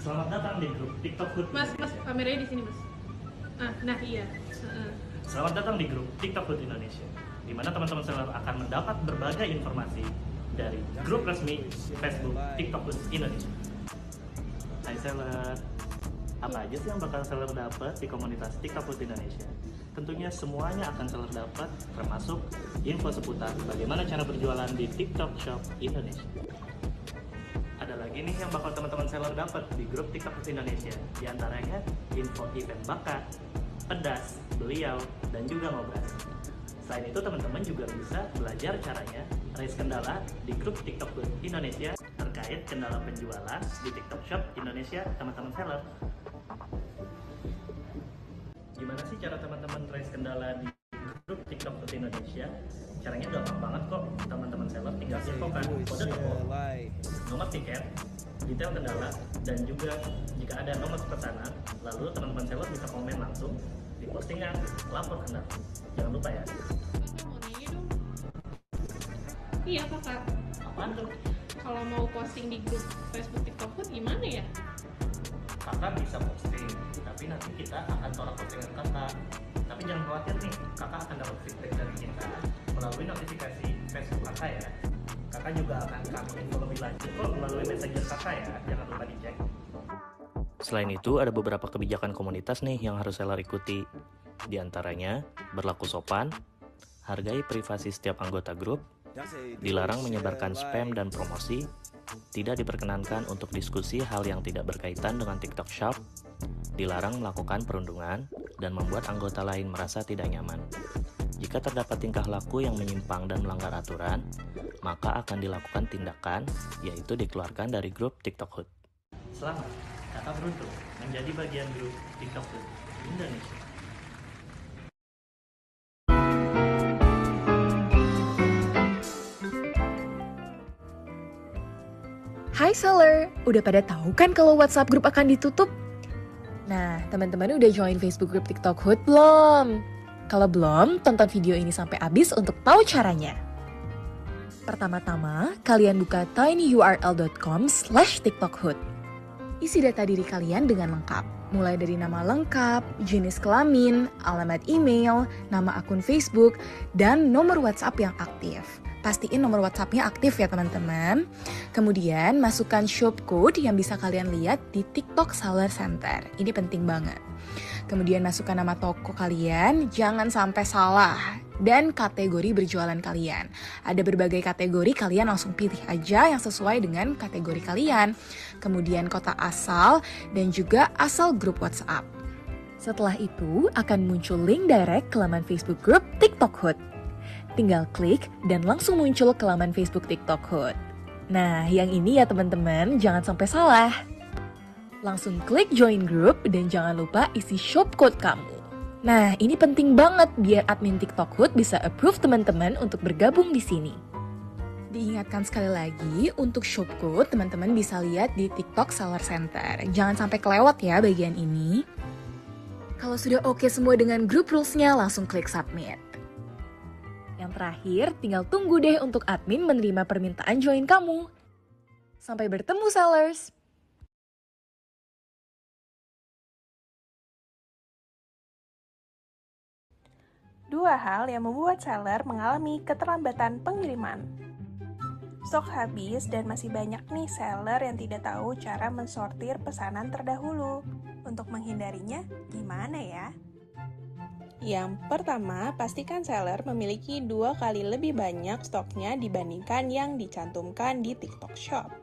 Selamat datang di grup TikTok Hood Mas, Indonesia. kameranya di sini, Mas. Nah iya. Selamat datang di grup TikTok Hood Indonesia, di mana teman-teman seller akan mendapat berbagai informasi dari grup resmi Facebook TikTok Hood Indonesia. Hai seller, apa aja sih yang bakal seller dapat di komunitas TikTok Hood Indonesia? Tentunya semuanya akan seller dapat, termasuk info seputar bagaimana cara berjualan di TikTok Shop Indonesia. Ada lagi nih yang bakal teman-teman seller dapat di grup TikTok Indonesia, diantaranya info event bakat, pedas, beliau, dan juga ngobrol. Selain itu teman-teman juga bisa belajar caranya raise kendala di grup TikTok Indonesia terkait kendala penjualan di TikTok Shop Indonesia teman-teman seller. Gimana sih cara teman-teman raise kendala di grup TikTok Indonesia? Caranya gampang banget kok, teman-teman seller tinggal infokan kode toko, nomor tiket, detail kendala, dan juga jika ada nomor pesanan, lalu teman-teman seller bisa komen langsung di postingan lapor kendala. Jangan lupa ya. Mau nanya dong. Iya kakak, Apaan tuh? kalau mau posting di grup Facebook TikTok Hood gimana ya? Kakak bisa posting, tapi nanti kita akan tolak postingan kakak. Tapi jangan khawatir nih, kakak akan dapat feedback dari kita melalui notifikasi Facebook kakak ya. Kakak juga akan kami info lebih lanjut kok melalui messenger kakak ya, jangan lupa dicek. Selain itu, ada beberapa kebijakan komunitas nih yang harus seller ikuti. Di antaranya, berlaku sopan, hargai privasi setiap anggota grup, dilarang menyebarkan spam dan promosi, tidak diperkenankan untuk diskusi hal yang tidak berkaitan dengan TikTok Shop, dilarang melakukan perundungan, dan membuat anggota lain merasa tidak nyaman. Jika terdapat tingkah laku yang menyimpang dan melanggar aturan, maka akan dilakukan tindakan, yaitu dikeluarkan dari grup TikTok Hood. Selamat, kakak beruntung menjadi bagian grup TikTok Hood Indonesia. Hai seller, udah pada tahu kan kalau WhatsApp group akan ditutup? Nah, teman-teman udah join Facebook group TikTok Hood belum? Kalau belum, tonton video ini sampai habis untuk tahu caranya. Pertama-tama, kalian buka tinyurl.com/tiktokhood. Isi data diri kalian dengan lengkap, mulai dari nama lengkap, jenis kelamin, alamat email, nama akun Facebook, dan nomor WhatsApp yang aktif. Pastiin nomor WhatsApp-nya aktif ya teman-teman. Kemudian masukkan shop code yang bisa kalian lihat di TikTok Seller Center. Ini penting banget. Kemudian masukkan nama toko kalian, jangan sampai salah. Dan kategori berjualan kalian. Ada berbagai kategori, kalian langsung pilih aja yang sesuai dengan kategori kalian. Kemudian kota asal dan juga asal grup WhatsApp. Setelah itu akan muncul link direct ke laman Facebook group TikTok Hood. Tinggal klik dan langsung muncul ke laman Facebook TikTok Hood. Nah, yang ini ya teman-teman, jangan sampai salah. Langsung klik join group dan jangan lupa isi shop code kamu. Nah, ini penting banget biar admin TikTok Hood bisa approve teman-teman untuk bergabung di sini. Diingatkan sekali lagi, untuk shop code teman-teman bisa lihat di TikTok Seller Center. Jangan sampai kelewat ya bagian ini. Kalau sudah oke semua dengan group rules-nya, langsung klik submit. Yang terakhir, tinggal tunggu deh untuk admin menerima permintaan join kamu. Sampai bertemu sellers! Dua hal yang membuat seller mengalami keterlambatan pengiriman. Stok habis dan masih banyak nih seller yang tidak tahu cara mensortir pesanan terdahulu. Untuk menghindarinya, gimana ya? Yang pertama, pastikan seller memiliki 2 kali lebih banyak stoknya dibandingkan yang dicantumkan di TikTok Shop.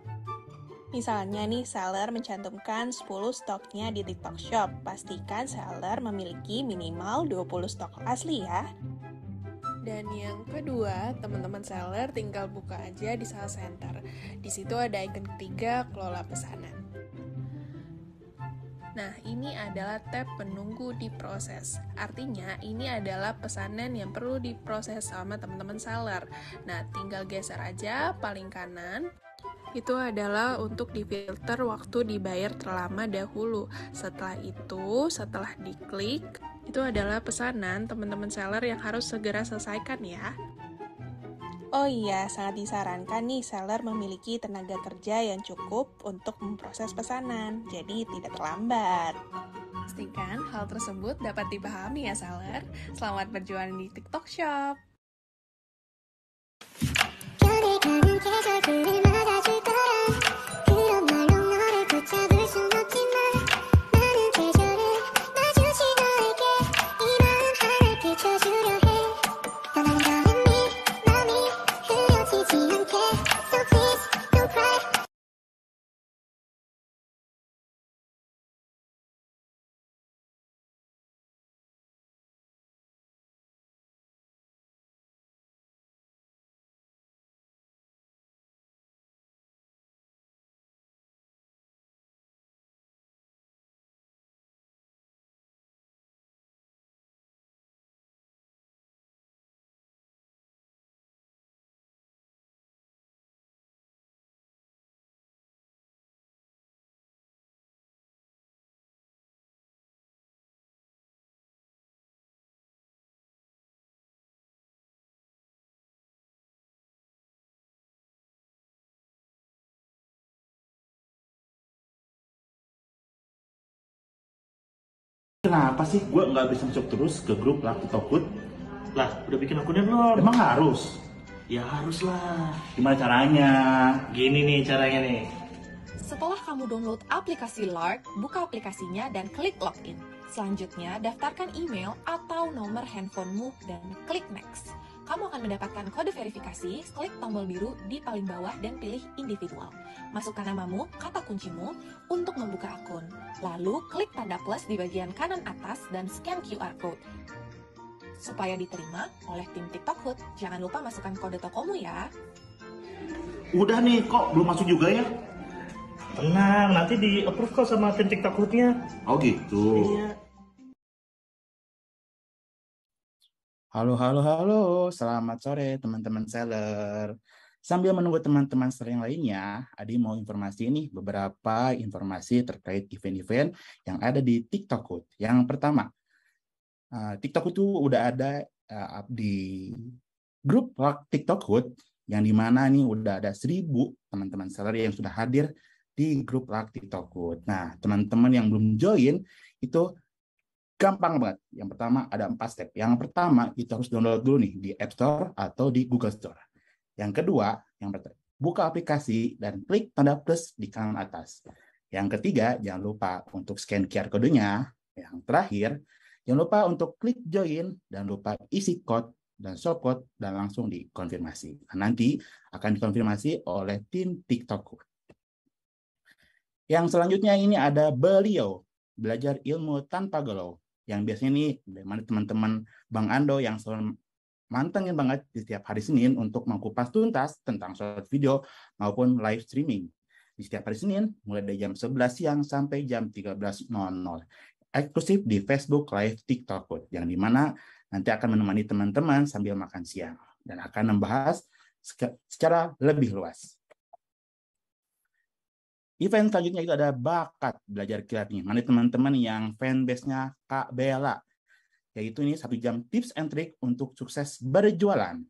Misalnya nih, seller mencantumkan 10 stoknya di TikTok Shop. Pastikan seller memiliki minimal 20 stok asli ya. Dan yang kedua, teman-teman seller tinggal buka aja di Sales Center. Di situ ada icon ketiga, kelola pesanan. Nah, ini adalah tab penunggu diproses. Artinya, ini adalah pesanan yang perlu diproses sama teman-teman seller. Nah, tinggal geser aja paling kanan. Itu adalah untuk difilter waktu dibayar terlama dahulu. Setelah itu, setelah diklik, itu adalah pesanan teman-teman seller yang harus segera selesaikan ya. Oh iya, sangat disarankan nih seller memiliki tenaga kerja yang cukup untuk memproses pesanan, jadi tidak terlambat. Pastikan hal tersebut dapat dipahami ya seller. Selamat berjualan di TikTok Shop. 변해가는 계절들을 맞아줄 거라 그런 말로 너를 붙잡을 순 없지만 나는 계절을 마주친 너에게 이 마음 하나를 비춰주려 해 떠나는 걸음이 마음이 흐려지지 않게 So please don't cry Kenapa sih gue nggak bisa masuk terus ke grup Laki Tokut? Lah, udah bikin akunnya belum? Emang harus? Ya harus lah. Gimana caranya? Gini nih caranya nih. Setelah kamu download aplikasi Lark, buka aplikasinya dan klik login. Selanjutnya, daftarkan email atau nomor handphonemu dan klik next. Kamu akan mendapatkan kode verifikasi, klik tombol biru di paling bawah dan pilih individual. Masukkan namamu, kata kuncimu untuk membuka akun. Lalu klik tanda plus di bagian kanan atas dan scan QR code. Supaya diterima oleh tim TikTok Hood, jangan lupa masukkan kode tokomu ya. Udah nih, kok belum masuk juga ya? Tenang, nanti di approve kok sama tim TikTok Hood-nya. Oh gitu. Iya. Halo, selamat sore teman-teman seller. Sambil menunggu teman-teman seller yang lainnya, Adi mau informasi nih, beberapa informasi terkait event-event yang ada di TikTok Hood. Yang pertama, TikTok itu udah ada di grup TikTok Hood, yang dimana nih udah ada 1.000 teman-teman seller yang sudah hadir di grup TikTok Hood. Nah, teman-teman yang belum join, itu gampang banget. Yang pertama ada 4 step. Yang pertama itu harus download dulu nih di App Store atau di Google Store. Yang kedua, buka aplikasi dan klik tanda plus di kanan atas. Yang ketiga, jangan lupa untuk scan QR kodenya. Yang terakhir, jangan lupa untuk klik join dan lupa isi code dan shortcode dan langsung dikonfirmasi. Nanti akan dikonfirmasi oleh tim TikTok. Yang selanjutnya ini ada beliau, belajar ilmu tanpa galau. Yang biasanya nih, bagaimana teman-teman Bang Ando yang selalu mantengin banget di setiap hari Senin untuk mengupas tuntas tentang short video maupun live streaming. Di setiap hari Senin, mulai dari jam 11 siang sampai jam 13.00. Eksklusif di Facebook Live TikTok, yang dimana nanti akan menemani teman-teman sambil makan siang. Dan akan membahas secara lebih luas. Event selanjutnya itu ada bakat belajar kilat nih. Mana teman-teman yang fanbase-nya Kak Bella. Yaitu ini 1 jam tips and trick untuk sukses berjualan.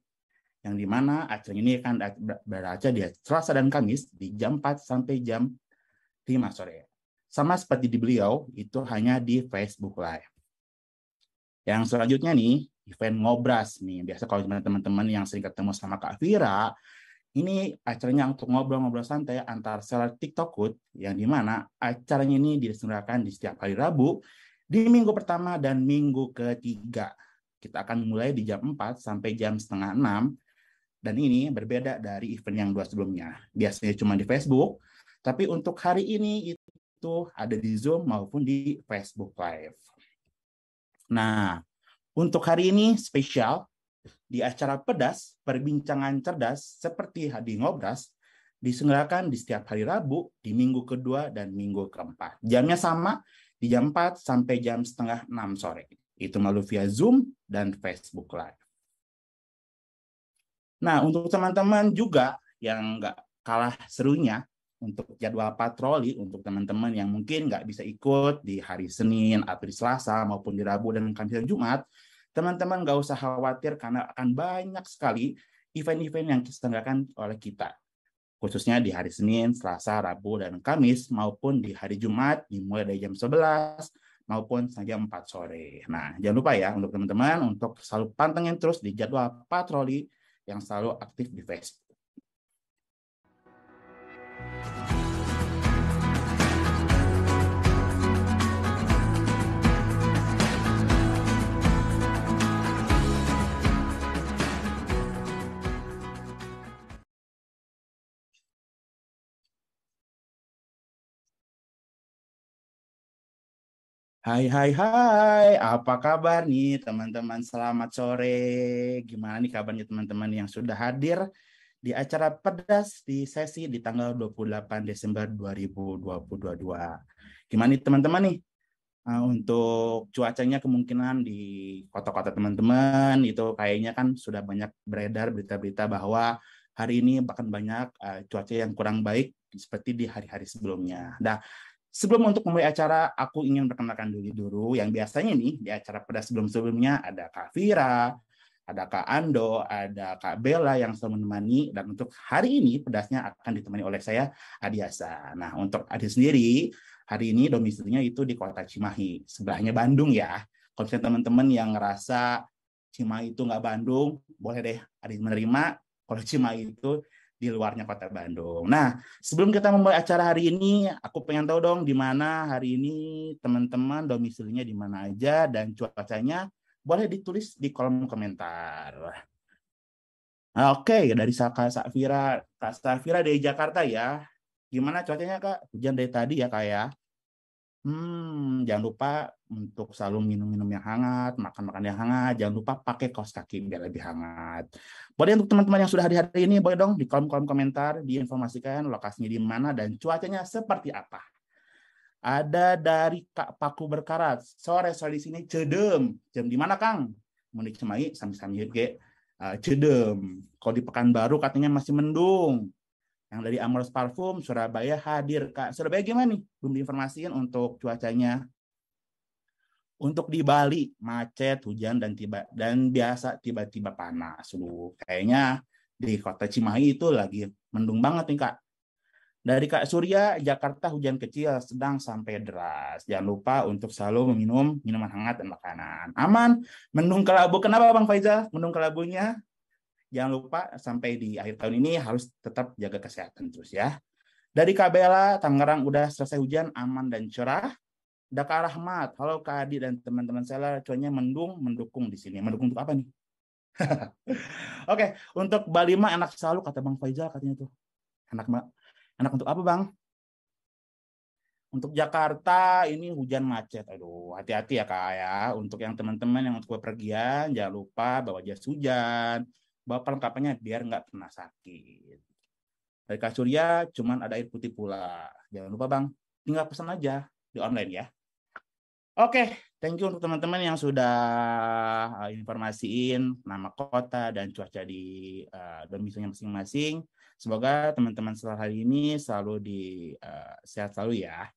Yang dimana acara ini akan berada di Selasa dan Kamis di jam 4 sampai jam 5 sore. Sama seperti di beliau, itu hanya di Facebook Live. Yang selanjutnya nih, event ngobras nih. Biasa kalau teman-teman yang sering ketemu sama Kak Vira, ini acaranya untuk ngobrol-ngobrol santai antar seller TikTok Hood, yang dimana acaranya ini diselenggarakan di setiap hari Rabu, di minggu pertama dan minggu ketiga. Kita akan mulai di jam 4 sampai jam setengah 6, dan ini berbeda dari event yang 2 sebelumnya. Biasanya cuma di Facebook, tapi untuk hari ini itu ada di Zoom maupun di Facebook Live. Nah, untuk hari ini spesial, di acara pedas, perbincangan cerdas seperti Hadi Ngobras, diselenggarakan di setiap hari Rabu, di minggu kedua dan minggu keempat. Jamnya sama, di jam 4 sampai jam setengah 6 sore. Itu melalui via Zoom dan Facebook Live. Nah, untuk teman-teman juga yang nggak kalah serunya, untuk jadwal patroli, untuk teman-teman yang mungkin nggak bisa ikut di hari Senin atau di Selasa maupun di Rabu dan Kamis dan Jumat, teman-teman nggak usah khawatir karena akan banyak sekali event-event yang diselenggarakan oleh kita, khususnya di hari Senin, Selasa, Rabu, dan Kamis, maupun di hari Jumat, dimulai dari jam 11 maupun jam 4 sore. Nah, jangan lupa ya untuk teman-teman untuk selalu pantengin terus di jadwal patroli yang selalu aktif di Facebook. Hai, apa kabar nih teman-teman? Selamat sore. Gimana nih kabarnya teman-teman yang sudah hadir di acara pedas di sesi di tanggal 28 Desember 2022. Gimana nih teman-teman nih? Untuk cuacanya kemungkinan di kota-kota teman-teman itu kayaknya kan sudah banyak beredar berita-berita bahwa hari ini bahkan banyak cuaca yang kurang baik seperti di hari-hari sebelumnya. Nah, sebelum untuk memulai acara, aku ingin perkenalkan dulu yang biasanya nih di acara pedas sebelum-sebelumnya ada Kak Vira, ada Kak Ando, ada Kak Bella yang selalu menemani, dan untuk hari ini pedasnya akan ditemani oleh saya, Adiasa. Nah, untuk Adi sendiri, hari ini domisilinya itu di kota Cimahi, sebelahnya Bandung ya. Kalau misalnya teman-teman yang ngerasa Cimahi itu nggak Bandung, boleh deh Adi menerima kalau Cimahi itu di luarnya kota Bandung. Nah, sebelum kita memulai acara hari ini, aku pengen tahu dong di mana hari ini teman-teman domisilinya di mana aja dan cuacanya boleh ditulis di kolom komentar. Oke, dari Kak Safira dari Jakarta ya. Gimana cuacanya Kak? Hujan dari tadi ya Kak ya? Jangan lupa untuk selalu minum-minum yang hangat, makan-makan yang hangat. Jangan lupa pakai kaos kaki biar lebih hangat. Boleh untuk teman-teman yang sudah hadir hari ini, boleh dong di kolom komentar diinformasikan lokasinya di mana dan cuacanya seperti apa. Ada dari Kak Paku Berkarat. Sore di sini cedem. Jam di mana Kang? Mau di Cimahi sami-sami ge. Cedem. Kalau di Pekanbaru katanya masih mendung. Yang dari Amoros Parfum, Surabaya hadir. Kak, Surabaya gimana nih? Belum diinformasikan untuk cuacanya. Untuk di Bali, macet, hujan, dan biasa tiba-tiba panas. Kayaknya di kota Cimahi itu lagi mendung banget nih, Kak. Dari Kak Surya, Jakarta hujan kecil, sedang sampai deras. Jangan lupa untuk selalu meminum minuman hangat dan makanan. Aman, mendung kelabu. Kenapa Bang Faizal? Mendung kelabunya? Jangan lupa sampai di akhir tahun ini harus tetap jaga kesehatan terus ya. Dari Kak Bella, Tangerang udah selesai hujan, aman dan cerah. Ada Kak Rahmat, halo Kak Adi dan teman-teman saya, cuacanya mendukung di sini. Mendukung untuk apa nih? Oke, untuk Bali mah enak selalu kata Bang Faizal katanya tuh. Enak untuk apa Bang? Untuk Jakarta ini hujan macet. Aduh, hati-hati ya Kak ya. Untuk yang teman-teman yang untuk bepergian, jangan lupa bawa jas hujan, bawa perlengkapannya biar nggak kena sakit. Dari Kak Surya, cuman ada air putih pula. Jangan lupa Bang, tinggal pesan aja di online ya. Oke, thank you untuk teman-teman yang sudah informasiin nama kota dan cuaca di domisilinya masing-masing. Semoga teman-teman setelah hari ini selalu sehat selalu ya.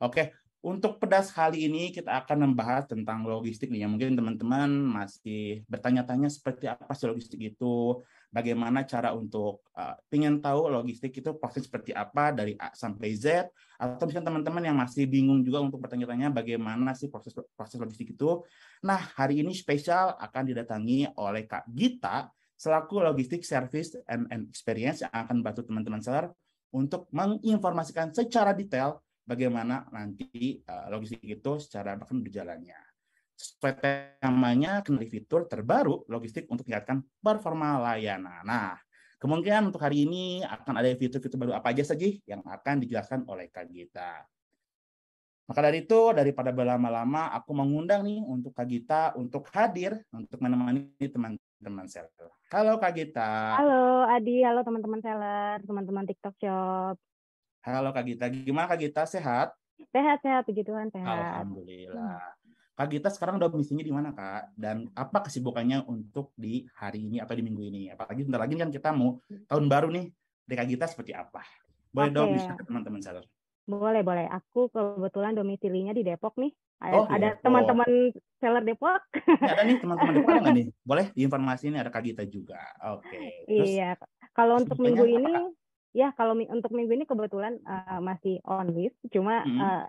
Oke, untuk pedas kali ini kita akan membahas tentang logistik nih. Mungkin teman-teman masih bertanya-tanya seperti apa sih logistik itu, bagaimana cara untuk pengen tahu logistik itu proses seperti apa dari A sampai Z, atau misalnya teman-teman yang masih bingung juga untuk bertanya-tanya bagaimana sih proses logistik itu. Nah, hari ini spesial akan didatangi oleh Kak Gita selaku Logistik Service and Experience yang akan membantu teman-teman seller untuk menginformasikan secara detail bagaimana nanti logistik itu secara bahkan berjalannya. Sesuai temanya, kenali fitur terbaru logistik untuk meningkatkan performa layanan. Nah, kemungkinan untuk hari ini akan ada fitur-fitur baru apa aja saja yang akan dijelaskan oleh Kak Gita. Maka dari itu, daripada berlama-lama, aku mengundang nih untuk Kak Gita untuk hadir untuk menemani teman-teman seller. Halo Kak Gita. Halo Adi, halo teman-teman seller, teman-teman TikTok Shop. Halo Kak Gita, gimana Kak Gita? Sehat? Sehat, puji Tuhan, sehat. Alhamdulillah. Kak Gita sekarang domisilinya di mana Kak? Dan apa kesibukannya untuk di hari ini atau di minggu ini? Apalagi bentar lagi kan kita mau tahun baru nih. Dari Kak Gita seperti apa? Boleh dong bisa ke teman-teman seller. Boleh, boleh. Aku kebetulan domisilinya di Depok nih. Oh, di Ada Depok. teman-teman seller Depok. Ini ada nih teman-teman Depok ada nggak nih? Boleh diinformasi ini ada Kak Gita juga. Oke. Terus Iya. Kalau untuk minggu kesibukannya apa ini, Kak? ya kalau untuk minggu ini kebetulan masih on list. Cuma Mm-mm.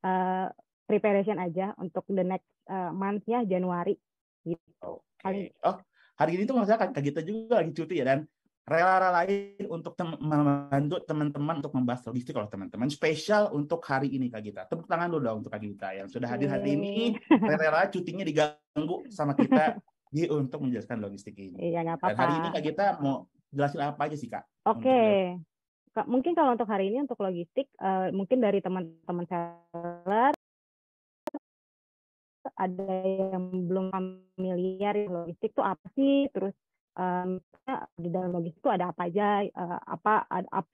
uh, preparation aja untuk the next month-nya Januari gitu. Paling Oke. Oh, hari ini tuh masalah Kak Gita juga lagi cuti ya, dan rela-relain untuk membantu teman-teman untuk membahas logistik kalau teman-teman spesial untuk hari ini Kak Gita. Tepuk tangan dulu dong untuk Kak Gita yang sudah hadir hari ini, rela-rela cutinya diganggu sama kita untuk menjelaskan logistik ini. iya, nggak Dan hari ini apa-apa. Kak Gita mau jelasin apa aja sih Kak? Oke. Mungkin kalau untuk hari ini untuk logistik, mungkin dari teman-teman seller ada yang belum familiar logistik itu apa sih, terus di dalam logistik itu ada apa aja,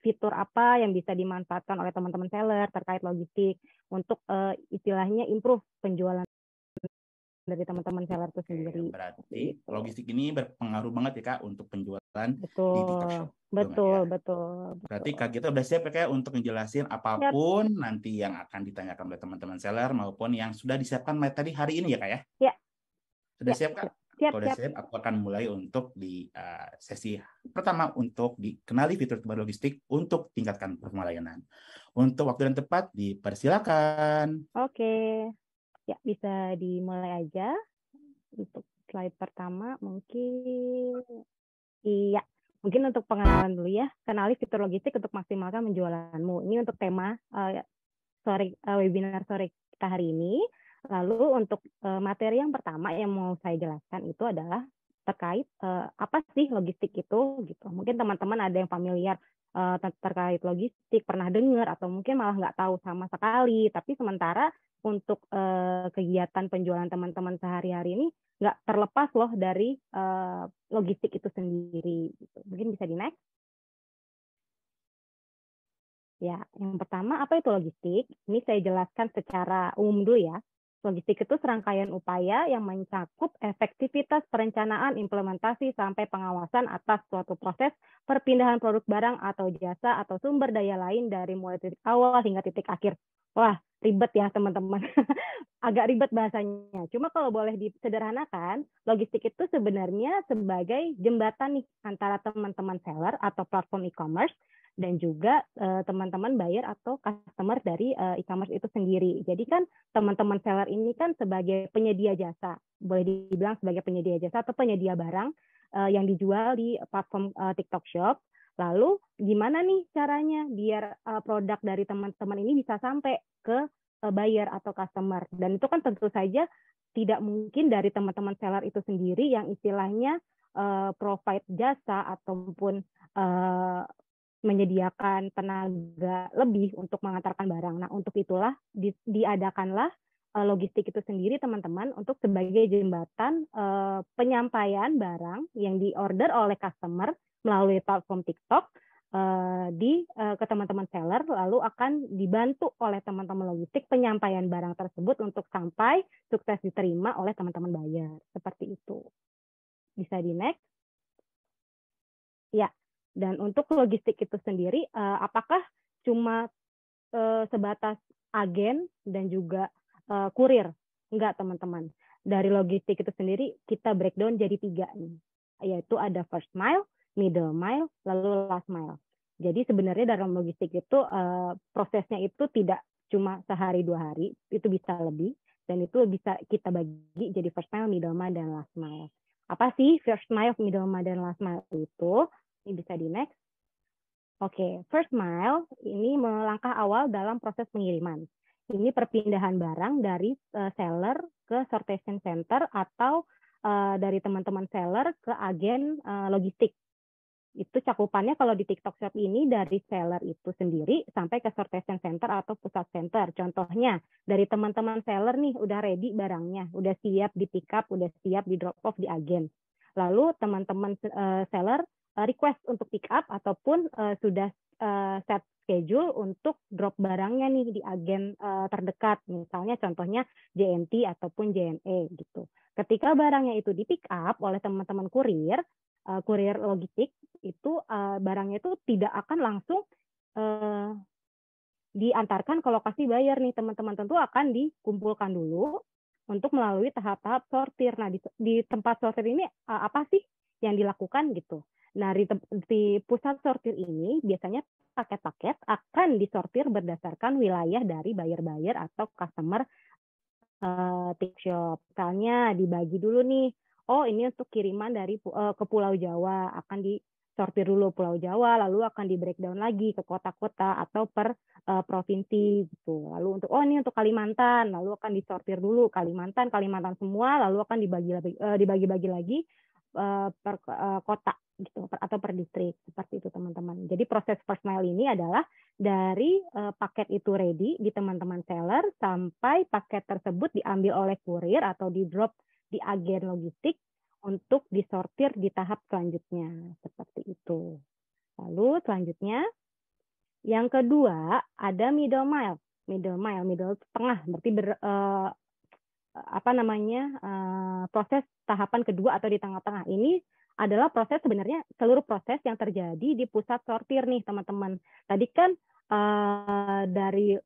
fitur apa yang bisa dimanfaatkan oleh teman-teman seller terkait logistik untuk istilahnya improve penjualan dari teman-teman seller itu sendiri. Berarti logistik ini berpengaruh banget ya Kak untuk penjualan di TikTok Shop. Betul. Berarti Kak Gita udah siap ya Kak untuk ngejelasin apapun nanti yang akan ditanyakan oleh teman-teman seller maupun yang sudah disiapkan tadi hari ini ya Kak ya? Ya. Sudah siap Kak? Kalau udah siap, aku akan mulai untuk di sesi pertama untuk dikenali fitur terbaru logistik untuk tingkatkan performa layanan. Untuk waktu dan tepat dipersilakan. Oke. Ya, bisa dimulai aja. Untuk slide pertama mungkin untuk pengenalan dulu ya. Kenali fitur logistik untuk maksimalkan penjualanmu. Ini untuk tema webinar sore kita hari ini. Lalu untuk materi yang pertama yang mau saya jelaskan itu adalah terkait apa sih logistik itu gitu. Mungkin teman-teman ada yang familiar terkait logistik, pernah dengar atau mungkin malah nggak tahu sama sekali. Tapi sementara untuk kegiatan penjualan teman-teman sehari-hari ini nggak terlepas loh dari logistik itu sendiri. Gitu. Mungkin bisa di next. Ya, yang pertama apa itu logistik? Ini saya jelaskan secara umum dulu ya. Logistik itu serangkaian upaya yang mencakup efektivitas perencanaan, implementasi, sampai pengawasan atas suatu proses perpindahan produk barang atau jasa atau sumber daya lain dari mulai titik awal hingga titik akhir. Wah, ribet ya teman-teman. Agak ribet bahasanya. Cuma kalau boleh disederhanakan, logistik itu sebenarnya sebagai jembatan nih antara teman-teman seller atau platform e-commerce dan juga teman-teman buyer atau customer dari e-commerce itu sendiri. Jadi kan teman-teman seller ini kan sebagai penyedia jasa, boleh dibilang sebagai penyedia jasa atau penyedia barang yang dijual di platform TikTok Shop. Lalu gimana nih caranya biar produk dari teman-teman ini bisa sampai ke buyer atau customer? Dan itu kan tentu saja tidak mungkin dari teman-teman seller itu sendiri yang istilahnya provide jasa ataupun menyediakan tenaga lebih untuk mengantarkan barang. Nah, untuk itulah diadakanlah logistik itu sendiri, teman-teman, untuk sebagai jembatan penyampaian barang yang diorder oleh customer melalui platform TikTok ke teman-teman seller, lalu akan dibantu oleh teman-teman logistik penyampaian barang tersebut untuk sampai sukses diterima oleh teman-teman buyer. Seperti itu. Bisa di next. Ya. Dan untuk logistik itu sendiri, apakah cuma sebatas agen dan juga kurir? Enggak, teman-teman. Dari logistik itu sendiri, kita breakdown jadi 3 nih. Yaitu ada first mile, middle mile, lalu last mile. Jadi sebenarnya dalam logistik itu, prosesnya itu tidak cuma sehari 2 hari, itu bisa lebih. Dan itu bisa kita bagi jadi first mile, middle mile, dan last mile. Apa sih first mile, middle mile, dan last mile itu? Ini bisa di next. Oke, first mile ini melangkah awal dalam proses pengiriman. Ini perpindahan barang dari seller ke sortation center atau dari teman-teman seller ke agen logistik. Itu cakupannya kalau di TikTok Shop ini dari seller itu sendiri sampai ke sortation center atau pusat center. Contohnya dari teman-teman seller nih udah ready barangnya, udah siap di pick up, udah siap di drop off di agen. Lalu teman-teman seller request untuk pick up ataupun sudah set schedule untuk drop barangnya nih di agen terdekat, misalnya contohnya JNT ataupun JNE gitu. Ketika barangnya itu di pick up oleh teman-teman kurir logistik, itu barangnya itu tidak akan langsung diantarkan ke lokasi buyer nih teman-teman. Tentu akan dikumpulkan dulu untuk melalui tahap-tahap sortir. Nah, di tempat sortir ini apa sih yang dilakukan gitu. Nah, di pusat sortir ini biasanya paket-paket akan disortir berdasarkan wilayah dari buyer-buyer atau customer tip shop. Misalnya dibagi dulu nih, oh ini untuk kiriman dari ke Pulau Jawa, akan disortir dulu Pulau Jawa, lalu akan di breakdown lagi ke kota-kota atau per provinsi gitu. Lalu untuk ini untuk Kalimantan, lalu akan disortir dulu Kalimantan semua, lalu akan dibagi-bagi lagi per kota gitu atau per distrik, seperti itu teman-teman. Jadi proses first mile ini adalah dari paket itu ready di teman-teman seller sampai paket tersebut diambil oleh kurir atau di drop di agen logistik untuk disortir di tahap selanjutnya, seperti itu. Lalu selanjutnya yang kedua ada middle mile, middle tengah, berarti proses tahapan kedua atau di tengah-tengah. Ini adalah proses sebenarnya seluruh proses yang terjadi di pusat sortir nih teman-teman. Tadi kan dari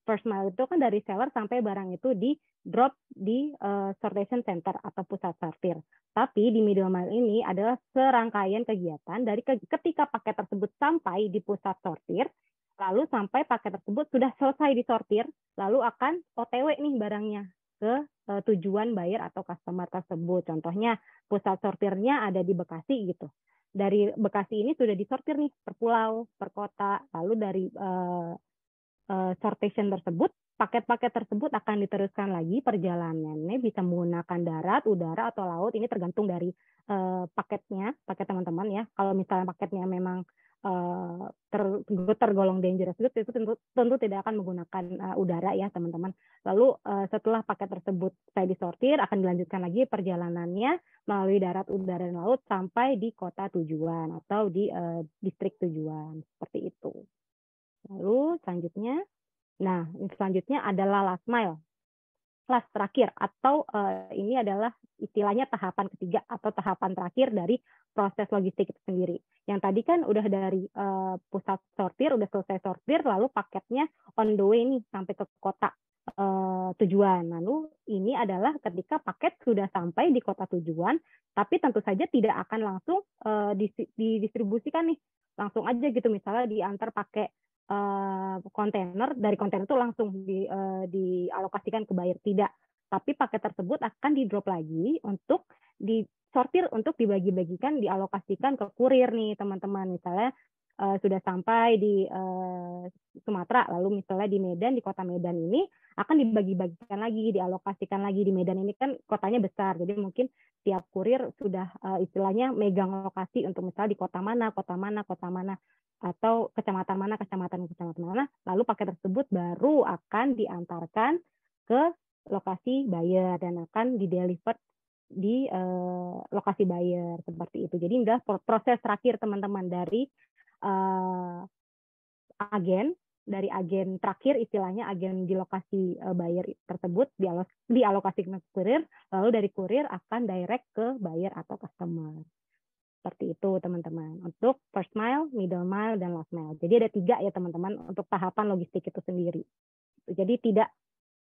first mile itu kan dari seller sampai barang itu di drop di sortation center atau pusat sortir. Tapi di middle mile ini adalah serangkaian kegiatan dari ketika paket tersebut sampai di pusat sortir, lalu sampai paket tersebut sudah selesai disortir, lalu akan OTW nih barangnya ke tujuan buyer atau customer tersebut. Contohnya pusat sortirnya ada di Bekasi gitu. Dari Bekasi ini sudah disortir nih per pulau, per kota. Lalu dari sortation tersebut, paket-paket tersebut akan diteruskan lagi perjalanannya, bisa menggunakan darat, udara, atau laut. Ini tergantung dari paket teman-teman ya. Kalau misalnya paketnya memang tergolong dangerous goods, itu tentu tidak akan menggunakan udara ya teman-teman. Lalu setelah paket tersebut saya disortir, akan dilanjutkan lagi perjalanannya melalui darat, udara, dan laut sampai di kota tujuan atau di distrik tujuan, seperti itu. Lalu selanjutnya adalah last mile, last terakhir, atau ini adalah istilahnya tahapan ketiga atau tahapan terakhir dari proses logistik itu sendiri. Yang tadi kan udah dari pusat sortir, udah selesai sortir, lalu paketnya on the way nih sampai ke kota tujuan. Lalu ini adalah ketika paket sudah sampai di kota tujuan, tapi tentu saja tidak akan langsung didistribusikan nih, langsung aja gitu, misalnya diantar pakai kontainer, dari kontainer itu langsung dialokasikan ke buyer, tidak. Tapi paket tersebut akan di drop lagi untuk disortir, untuk dibagi-bagikan, dialokasikan ke kurir nih teman-teman. Misalnya sudah sampai di Sumatera, lalu misalnya di Medan, di kota Medan ini akan dibagi-bagikan lagi, dialokasikan lagi. Di Medan ini kan kotanya besar, jadi mungkin tiap kurir sudah istilahnya megang lokasi untuk misalnya di kota mana, atau kecamatan mana, lalu paket tersebut baru akan diantarkan ke lokasi buyer dan akan di-deliver di lokasi buyer, seperti itu. Jadi ini adalah proses terakhir teman-teman dari agen terakhir, istilahnya agen di lokasi buyer tersebut dialokasikan ke kurir, lalu dari kurir akan direct ke buyer atau customer. Seperti itu teman-teman untuk first mile, middle mile, dan last mile. Jadi ada 3 ya teman-teman untuk tahapan logistik itu sendiri. Jadi tidak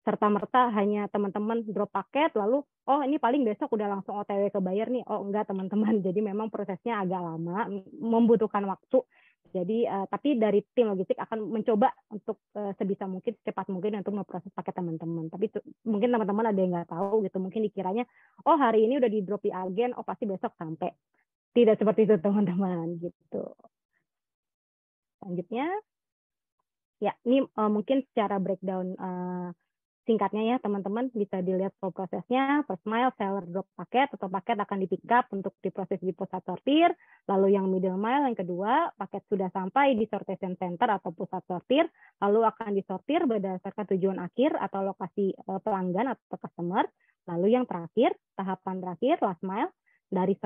serta-merta hanya teman-teman drop paket lalu ini paling besok udah langsung OTW ke buyer nih. Enggak teman-teman. Jadi memang prosesnya agak lama, membutuhkan waktu. Jadi tapi dari tim logistik akan mencoba untuk sebisa mungkin, secepat mungkin untuk memproses paket teman-teman. Tapi mungkin teman-teman ada yang nggak tahu gitu, mungkin dikiranya hari ini udah di drop di agen, pasti besok sampai. Tidak seperti itu teman-teman gitu. Selanjutnya ya, ini mungkin secara breakdown singkatnya ya teman-teman, bisa dilihat prosesnya. First mile, seller drop paket atau paket akan di pick up untuk diproses di pusat sortir. Lalu yang middle mile yang kedua, paket sudah sampai di sortation center atau pusat sortir, lalu akan disortir berdasarkan tujuan akhir atau lokasi pelanggan atau customer. Lalu yang terakhir, tahapan terakhir last mile, dari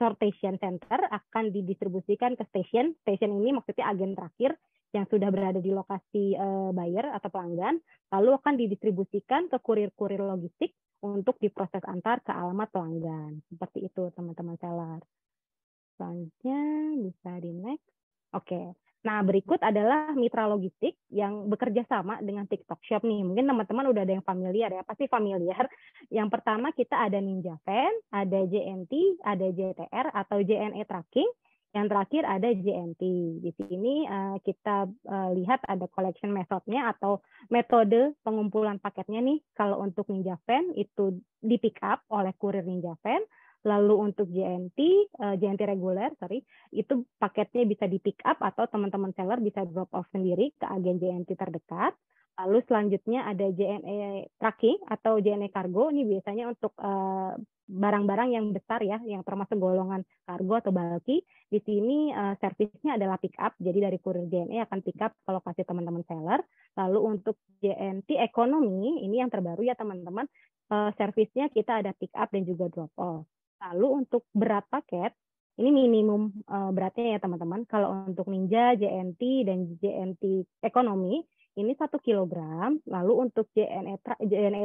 sortation center akan didistribusikan ke station. Station ini maksudnya agen terakhir yang sudah berada di lokasi buyer atau pelanggan, lalu akan didistribusikan ke kurir-kurir logistik untuk diproses antar ke alamat pelanggan. Seperti itu teman-teman seller. Selanjutnya bisa di next. Oke. Nah, berikut adalah mitra logistik yang bekerja sama dengan TikTok Shop nih. Mungkin teman-teman udah ada yang familiar ya, pasti familiar. Yang pertama kita ada Ninja Van, ada JNT, ada JTR atau JNE Tracking. Yang terakhir ada JNT. Di sini kita lihat ada collection methodnya atau metode pengumpulan paketnya nih. Kalau untuk Ninja Van itu di pick up oleh kurir Ninja Van. Lalu untuk JNT reguler, itu paketnya bisa di pick up atau teman-teman seller bisa drop off sendiri ke agen JNT terdekat. Lalu selanjutnya ada JNE tracking atau JNE cargo. Ini biasanya untuk barang-barang yang besar ya, yang termasuk golongan kargo atau bulky. Di sini servisnya adalah pick up, jadi dari kurir JNE akan pick up ke lokasi teman-teman seller. Lalu untuk JNT ekonomi, ini yang terbaru ya teman-teman, servisnya kita ada pick up dan juga drop off. Lalu untuk berat paket, ini minimum beratnya ya teman-teman. Kalau untuk Ninja, JNT, dan JNT ekonomi, ini 1 kilogram. Lalu untuk JNE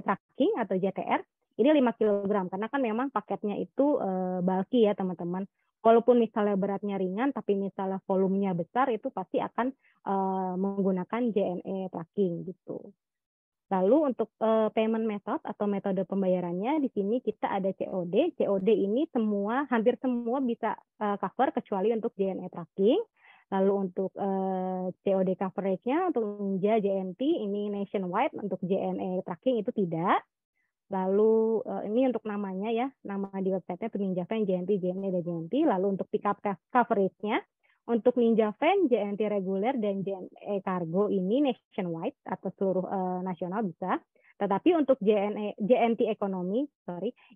tracking atau JTR, ini 5 kilogram. Karena kan memang paketnya itu bulky ya teman-teman. Walaupun misalnya beratnya ringan, tapi misalnya volumenya besar, itu pasti akan menggunakan JNE tracking gitu. Lalu untuk payment method atau metode pembayarannya di sini kita ada COD. COD ini hampir semua bisa cover kecuali untuk JNE tracking. Lalu untuk COD coverage-nya untuk Ninja JNT ini nationwide, untuk JNE tracking itu tidak. Lalu ini untuk namanya ya, nama di website-nya itu Ninja Van, JNT, JNE, dan JNT. Lalu untuk pick up coverage-nya untuk Ninja Van, JNT reguler, dan JNE Cargo ini nationwide atau seluruh nasional bisa. Tetapi untuk JNT ekonomi,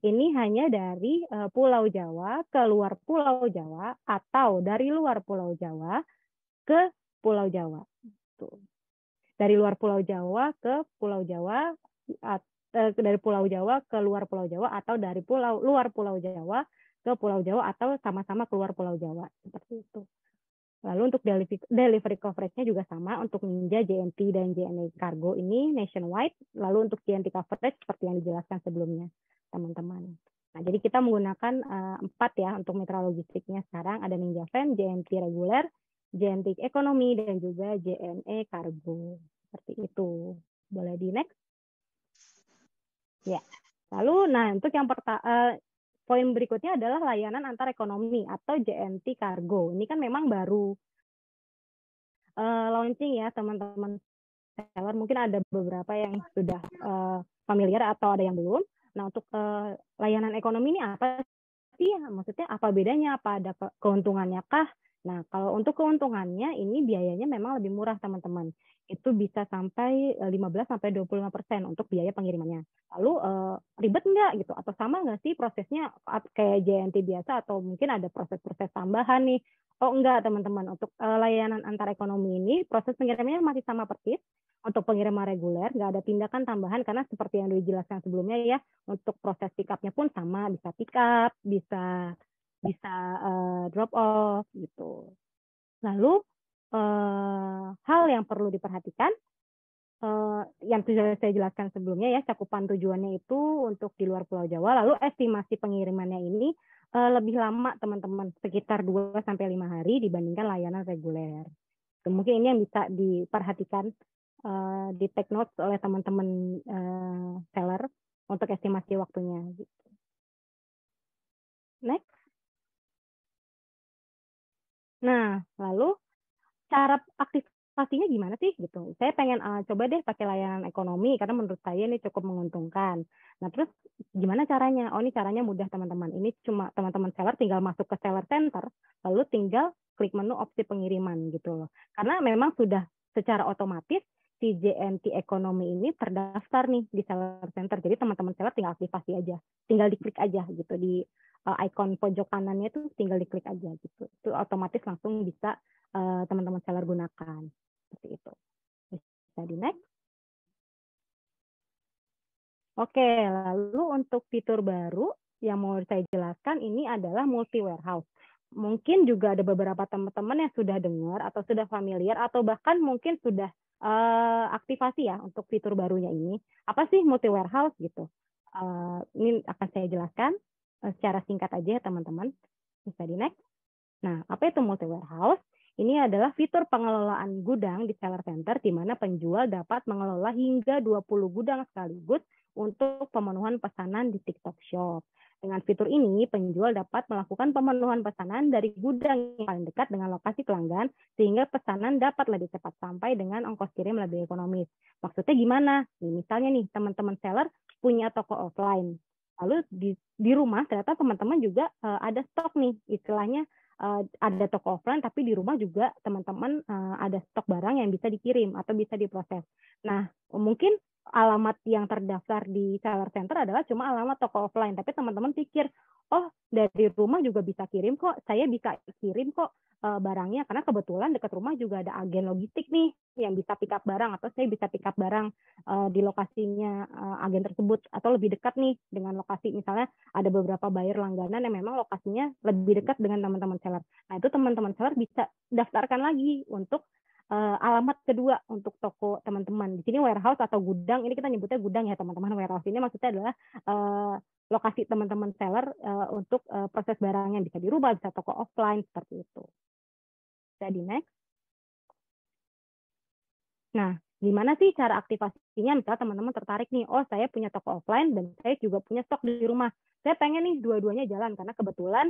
ini hanya dari Pulau Jawa ke luar Pulau Jawa atau dari luar Pulau Jawa ke Pulau Jawa. Tuh. Dari luar Pulau Jawa ke Pulau Jawa, dari Pulau Jawa ke luar Pulau Jawa, atau dari luar Pulau Jawa ke Pulau Jawa, atau sama-sama keluar Pulau Jawa. Seperti itu. Lalu untuk delivery coverage-nya juga sama, untuk Ninja, JNT, dan JNE Cargo ini nationwide. Lalu untuk JNT coverage seperti yang dijelaskan sebelumnya, teman-teman. Nah, jadi kita menggunakan 4 ya untuk mitra logistiknya sekarang. Ada Ninja Van, JNT reguler, JNT ekonomi, dan juga JNE Cargo. Seperti itu. Boleh di next? Ya. Lalu, nah untuk yang poin berikutnya adalah layanan antar ekonomi atau JNT Cargo. Ini kan memang baru launching ya teman-teman seller. Mungkin ada beberapa yang sudah familiar atau ada yang belum. Nah untuk layanan ekonomi ini apa sih? Maksudnya apa bedanya? Apa ada keuntungannya kah? Nah kalau untuk keuntungannya ini biayanya memang lebih murah teman-teman. Itu bisa sampai 15-25% untuk biaya pengirimannya. Lalu ribet nggak gitu? Atau sama nggak sih prosesnya kayak JNT biasa atau mungkin ada proses-proses tambahan nih? Oh enggak teman-teman, untuk layanan antar ekonomi ini proses pengirimannya masih sama persis. Untuk pengiriman reguler nggak ada tindakan tambahan karena seperti yang dijelaskan sebelumnya ya, untuk proses pick up-nya pun sama, bisa pick up, bisa drop off gitu. Lalu hal yang perlu diperhatikan yang sudah saya jelaskan sebelumnya ya, cakupan tujuannya itu untuk di luar Pulau Jawa. Lalu estimasi pengirimannya ini lebih lama teman-teman, sekitar 2-5 hari dibandingkan layanan reguler. Mungkin ini yang bisa diperhatikan di take notes oleh teman-teman seller untuk estimasi waktunya. Gitu. Next. Nah, lalu cara aktivasinya gimana sih gitu? Saya pengen coba deh pakai layanan ekonomi karena menurut saya ini cukup menguntungkan. Nah terus gimana caranya? Oh ini caranya mudah teman-teman. Ini cuma teman-teman seller tinggal masuk ke seller center, lalu tinggal klik menu opsi pengiriman gitu loh. Karena memang sudah secara otomatis si JNT ekonomi ini terdaftar nih di seller center. Jadi teman-teman seller tinggal aktivasi aja, tinggal diklik aja gitu di icon pojok kanannya itu tinggal diklik aja gitu. Itu otomatis langsung bisa teman-teman seller gunakan seperti itu. Bisa di next. Oke, lalu untuk fitur baru yang mau saya jelaskan ini adalah multi warehouse. Mungkin juga ada beberapa teman-teman yang sudah dengar atau sudah familiar atau bahkan mungkin sudah aktivasi ya untuk fitur barunya ini. Apa sih multi warehouse gitu? Ini akan saya jelaskan secara singkat aja ya teman-teman. Bisa di next. Nah, apa itu multi warehouse? Ini adalah fitur pengelolaan gudang di Seller Center di mana penjual dapat mengelola hingga 20 gudang sekaligus untuk pemenuhan pesanan di TikTok Shop. Dengan fitur ini, penjual dapat melakukan pemenuhan pesanan dari gudang yang paling dekat dengan lokasi pelanggan, sehingga pesanan dapat lebih cepat sampai dengan ongkos kirim lebih ekonomis. Maksudnya gimana? Misalnya nih, teman-teman seller punya toko offline, lalu di rumah ternyata teman-teman juga ada stok nih, istilahnya ada toko offline, tapi di rumah juga teman-teman ada stok barang yang bisa dikirim atau bisa diproses. Nah, mungkin alamat yang terdaftar di Seller Center adalah cuma alamat toko offline, tapi teman-teman pikir, oh dari rumah juga bisa kirim kok, saya bisa kirim kok barangnya, karena kebetulan dekat rumah juga ada agen logistik nih yang bisa pick up barang, atau saya bisa pick up barang di lokasinya agen tersebut, atau lebih dekat nih dengan lokasi, misalnya ada beberapa buyer langganan yang memang lokasinya lebih dekat dengan teman-teman seller. Nah itu teman-teman seller bisa daftarkan lagi untuk alamat kedua untuk toko teman-teman. Di sini warehouse atau gudang, ini kita nyebutnya gudang ya teman-teman. Warehouse ini maksudnya adalah lokasi teman-teman seller untuk proses barangnya, bisa di rumah, bisa toko offline, seperti itu. Jadi next. Nah, gimana sih cara aktivasinya? Misalnya teman-teman tertarik nih, oh saya punya toko offline dan saya juga punya stok di rumah. Saya pengen nih dua-duanya jalan karena kebetulan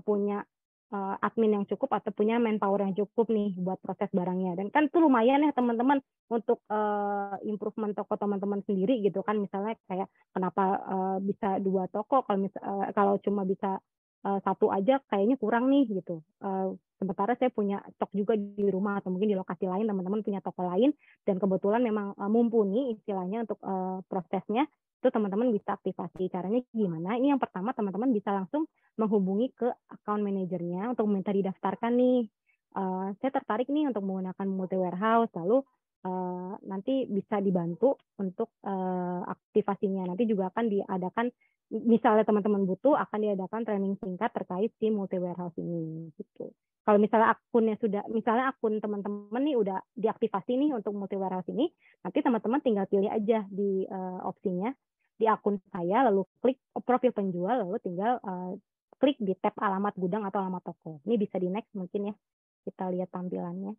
punya admin yang cukup atau punya manpower yang cukup nih buat proses barangnya. Dan kan itu lumayan ya teman-teman untuk improvement toko teman-teman sendiri gitu kan. Misalnya kayak kenapa bisa 2 toko, kalau cuma bisa satu aja kayaknya kurang nih gitu. Sementara saya punya stok juga di rumah atau mungkin di lokasi lain, teman-teman punya toko lain dan kebetulan memang mumpuni istilahnya untuk prosesnya, itu teman-teman bisa aktivasi. Caranya gimana? Ini yang pertama, teman-teman bisa langsung menghubungi ke account manajernya untuk meminta didaftarkan nih. Saya tertarik nih untuk menggunakan multi warehouse, lalu nanti bisa dibantu untuk aktivasinya. Nanti juga akan diadakan, misalnya teman-teman butuh, akan diadakan training singkat terkait si multi warehouse ini. Gitu. Kalau misalnya misalnya akun teman-teman nih udah diaktifasi nih untuk multi warehouse ini, nanti teman-teman tinggal pilih aja di opsinya di akun saya, lalu klik profil penjual, lalu tinggal klik di tab alamat gudang atau alamat toko. Ini bisa di next mungkin ya, kita lihat tampilannya.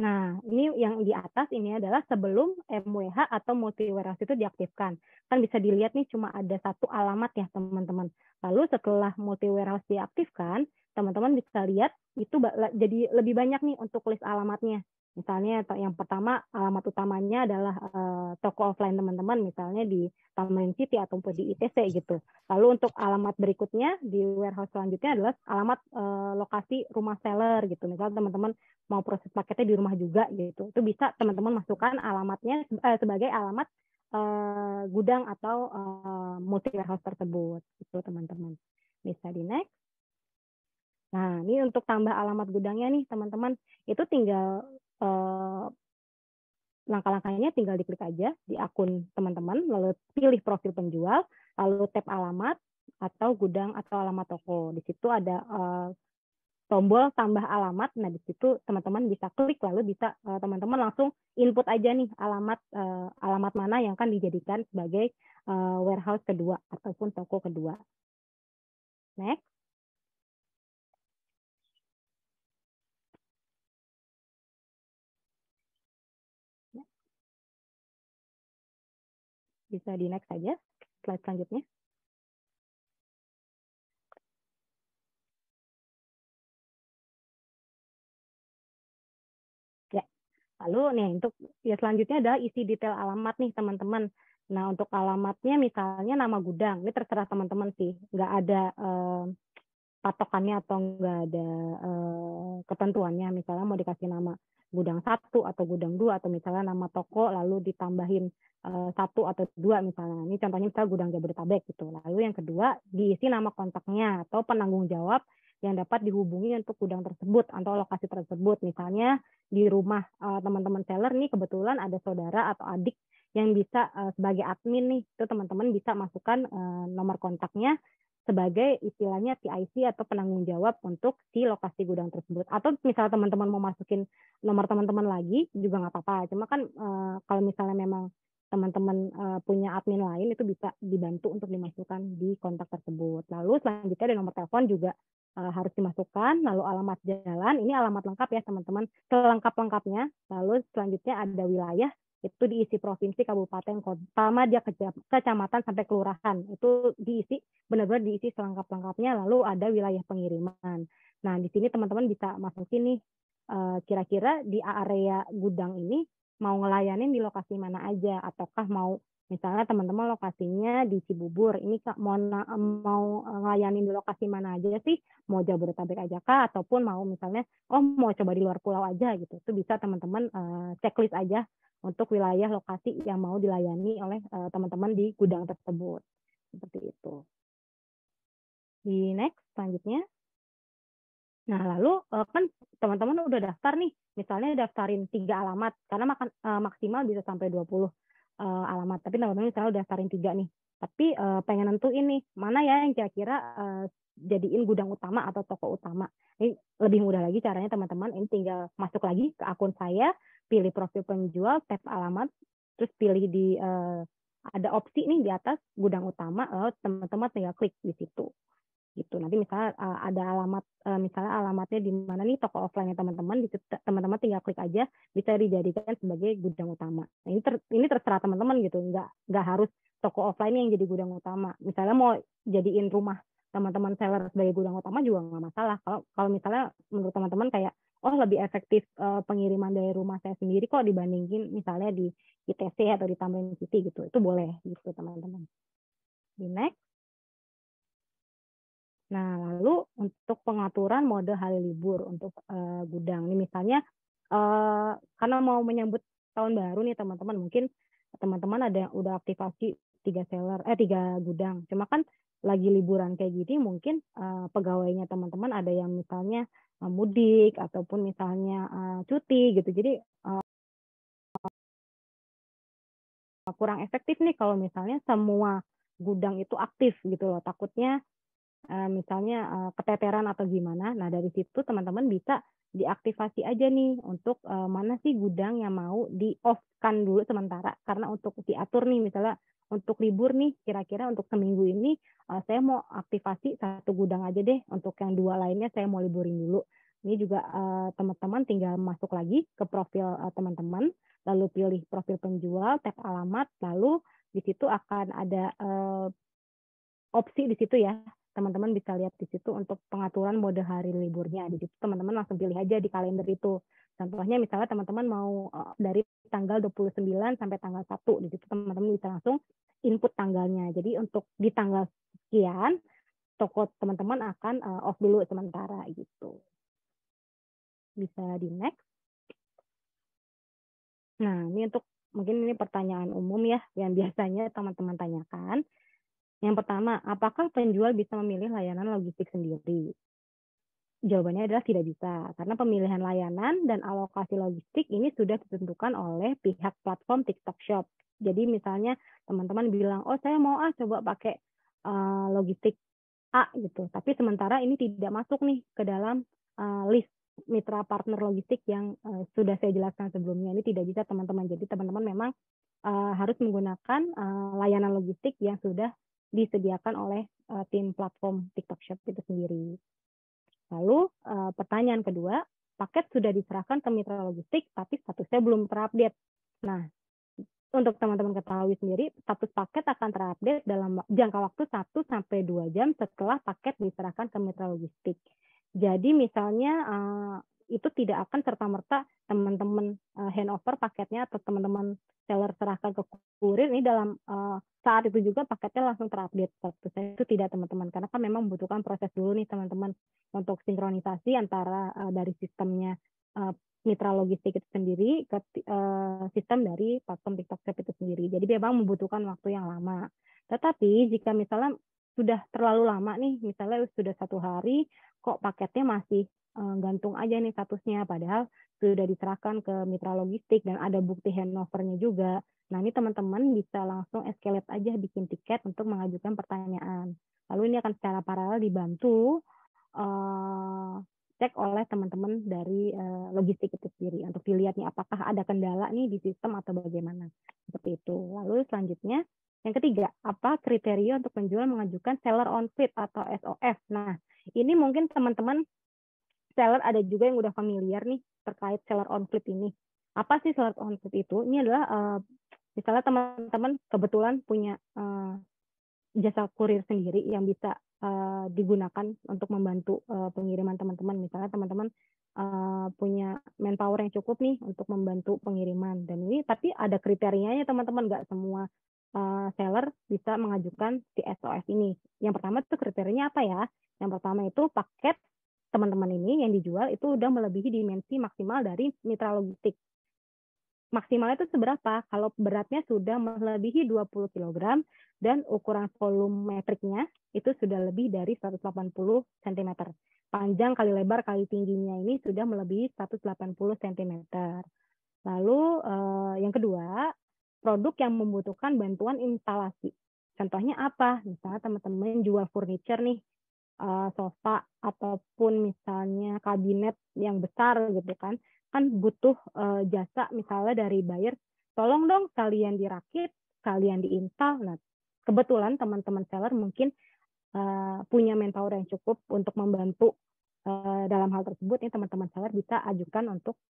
Nah, ini yang di atas ini adalah sebelum MWH atau multi warehouse itu diaktifkan. Kan bisa dilihat nih cuma ada satu alamat ya teman-teman. Lalu setelah multi warehouse diaktifkan, teman-teman bisa lihat itu jadi lebih banyak nih untuk list alamatnya. Misalnya yang pertama alamat utamanya adalah toko offline teman-teman, misalnya di Tamrin City ataupun di ITC gitu. Lalu untuk alamat berikutnya di warehouse selanjutnya adalah alamat lokasi rumah seller gitu. Misalnya teman-teman mau proses paketnya di rumah juga gitu. Itu bisa teman-teman masukkan alamatnya sebagai alamat gudang atau multi warehouse tersebut gitu teman-teman. Bisa di next. Nah, ini untuk tambah alamat gudangnya nih teman-teman. Itu tinggal langkah-langkahnya tinggal diklik aja di akun teman-teman, lalu pilih profil penjual, lalu tab alamat atau gudang atau alamat toko. Di situ ada tombol tambah alamat. Nah, di situ teman-teman bisa klik, lalu bisa teman-teman langsung input aja nih alamat mana yang akan dijadikan sebagai warehouse kedua ataupun toko kedua. Next. Bisa di next saja, slide selanjutnya. Ya, lalu nih untuk ya selanjutnya adalah isi detail alamat nih teman-teman. Nah untuk alamatnya misalnya nama gudang, ini terserah teman-teman sih, nggak ada patokannya atau nggak ada ketentuannya. Misalnya mau dikasih nama gudang 1 atau gudang 2 atau misalnya nama toko lalu ditambahin 1 atau 2 misalnya. Ini contohnya misalnya gudang Jabodetabek gitu. Lalu yang kedua diisi nama kontaknya atau penanggung jawab yang dapat dihubungi untuk gudang tersebut atau lokasi tersebut. Misalnya di rumah teman-teman seller nih kebetulan ada saudara atau adik yang bisa sebagai admin nih, itu teman-teman bisa masukkan nomor kontaknya sebagai istilahnya PIC atau penanggung jawab untuk si lokasi gudang tersebut. Atau misalnya teman-teman mau masukin nomor teman-teman lagi juga nggak apa-apa. Cuma kan kalau misalnya memang teman-teman punya admin lain itu bisa dibantu untuk dimasukkan di kontak tersebut. Lalu selanjutnya ada nomor telepon juga harus dimasukkan, lalu alamat jalan, ini alamat lengkap ya teman-teman, selengkap-lengkapnya. Lalu selanjutnya ada wilayah, itu diisi provinsi, kabupaten, kota, dia kecamatan sampai kelurahan. Itu diisi, benar-benar diisi selengkap-lengkapnya, lalu ada wilayah pengiriman. Nah, di sini teman-teman bisa masukin nih, kira-kira di area gudang ini mau ngelayanin di lokasi mana aja, ataukah mau misalnya teman-teman lokasinya di Cibubur, ini mau ngelayanin di lokasi mana aja sih? Mau Jabodetabek aja kah? Ataupun mau misalnya, mau coba di luar pulau aja gitu. Itu bisa teman-teman checklist aja untuk wilayah lokasi yang mau dilayani oleh teman-teman di gudang tersebut. Seperti itu. Di next, selanjutnya. Nah, lalu kan teman-teman udah daftar nih, misalnya daftarin 3 alamat, karena maksimal bisa sampai 20 alamat, tapi teman-teman misalnya udah daftarin 3 nih, tapi pengen nentuin nih, mana ya yang kira-kira jadiin gudang utama atau toko utama. Ini lebih mudah lagi caranya teman-teman, ini tinggal masuk lagi ke akun saya, pilih profil penjual, tab alamat, terus pilih di ada opsi nih di atas gudang utama, lalu teman-teman tinggal klik di situ. Gitu. Nanti misalnya ada alamat, misalnya alamatnya di mana nih toko offline-nya teman-teman, teman-teman tinggal klik aja, bisa dijadikan sebagai gudang utama. Nah, ini terserah teman-teman gitu, nggak harus toko offline yang jadi gudang utama. Misalnya mau jadiin rumah teman-teman seller sebagai gudang utama juga nggak masalah. Kalau misalnya menurut teman-teman kayak, lebih efektif pengiriman dari rumah saya sendiri kok dibandingin misalnya di ITC atau di Tamrin City gitu, itu boleh gitu teman-teman. Di next. Nah, lalu untuk pengaturan mode hari libur untuk gudang. Ini misalnya karena mau menyambut tahun baru nih teman-teman, mungkin teman-teman ada yang udah aktivasi 3 gudang. Cuma kan lagi liburan kayak gini, mungkin pegawainya teman-teman ada yang misalnya mudik ataupun misalnya cuti gitu. Jadi kurang efektif nih kalau misalnya semua gudang itu aktif gitu loh. Takutnya misalnya keteteran atau gimana. Nah, dari situ teman-teman bisa diaktifasi aja nih untuk mana sih gudang yang mau di-off-kan dulu sementara. Karena untuk diatur nih, misalnya untuk libur nih, kira-kira untuk seminggu ini saya mau aktivasi 1 gudang aja deh. Untuk yang 2 lainnya saya mau liburin dulu. Ini juga teman-teman tinggal masuk lagi ke profil teman-teman, lalu pilih profil penjual, tab alamat, lalu di situ akan ada opsi di situ ya. Teman-teman bisa lihat di situ untuk pengaturan mode hari liburnya. Di situ teman-teman langsung pilih aja di kalender itu. Contohnya misalnya teman-teman mau dari tanggal 29 sampai tanggal 1. Di situ teman-teman bisa langsung input tanggalnya. Jadi untuk di tanggal sekian, toko teman-teman akan off dulu sementara gitu. Bisa di next. Nah, ini untuk mungkin ini pertanyaan umum ya yang biasanya teman-teman tanyakan. Yang pertama, apakah penjual bisa memilih layanan logistik sendiri? Jawabannya adalah tidak bisa, karena pemilihan layanan dan alokasi logistik ini sudah ditentukan oleh pihak platform TikTok Shop. Jadi misalnya teman-teman bilang, saya mau coba pakai logistik A gitu, tapi sementara ini tidak masuk nih ke dalam list mitra partner logistik yang sudah saya jelaskan sebelumnya. Ini tidak bisa teman-teman. Jadi teman-teman memang harus menggunakan layanan logistik yang sudah disediakan oleh tim platform TikTok Shop itu sendiri. Lalu pertanyaan kedua, paket sudah diserahkan ke mitra logistik tapi statusnya belum terupdate. Nah, untuk teman-teman ketahui sendiri, status paket akan terupdate dalam jangka waktu 1-2 jam setelah paket diserahkan ke mitra logistik. Jadi misalnya itu tidak akan serta-merta teman-teman handover paketnya atau teman-teman seller serahkan ke kurir ini dalam saat itu juga paketnya langsung terupdate. Itu tidak teman-teman, karena kan memang membutuhkan proses dulu nih teman-teman untuk sinkronisasi antara dari sistemnya mitra logistik itu sendiri ke sistem dari platform TikTok Shop itu sendiri. Jadi memang membutuhkan waktu yang lama. Tetapi jika misalnya sudah terlalu lama nih, misalnya sudah 1 hari kok paketnya masih gantung aja nih statusnya, padahal sudah diserahkan ke mitra logistik dan ada bukti handover-nya juga. Nah, ini teman-teman bisa langsung escalate aja bikin tiket untuk mengajukan pertanyaan. Lalu ini akan secara paralel dibantu cek oleh teman-teman dari logistik itu sendiri untuk dilihat nih apakah ada kendala nih di sistem atau bagaimana. Seperti itu. Lalu selanjutnya Yang ketiga, apa kriteria untuk penjual mengajukan seller on feed atau SOF? Nah, ini mungkin teman-teman seller ada juga yang udah familiar nih terkait seller on feed ini. Apa sih seller on feed itu? Ini adalah misalnya teman-teman kebetulan punya jasa kurir sendiri yang bisa digunakan untuk membantu pengiriman teman-teman. Misalnya teman-teman punya manpower yang cukup nih untuk membantu pengiriman. Dan ini tapi ada kriterianya teman-teman, nggak semua seller bisa mengajukan si SOF ini. Yang pertama itu kriterianya apa ya? Yang pertama itu paket teman-teman ini yang dijual itu udah melebihi dimensi maksimal dari mitra logistik. Maksimalnya itu seberapa? Kalau beratnya sudah melebihi 20 kg dan ukuran volumetriknya itu sudah lebih dari 180 cm. Panjang kali lebar kali tingginya ini sudah melebihi 180 cm. Lalu yang kedua, produk yang membutuhkan bantuan instalasi. Contohnya apa? Misalnya teman-teman jual furniture nih, sofa ataupun misalnya kabinet yang besar gitu kan butuh jasa misalnya dari buyer, tolong dong kalian dirakit, kalian diinstal. Nah, kebetulan teman-teman seller mungkin punya manpower yang cukup untuk membantu dalam hal tersebut. Ini teman-teman seller bisa ajukan untuk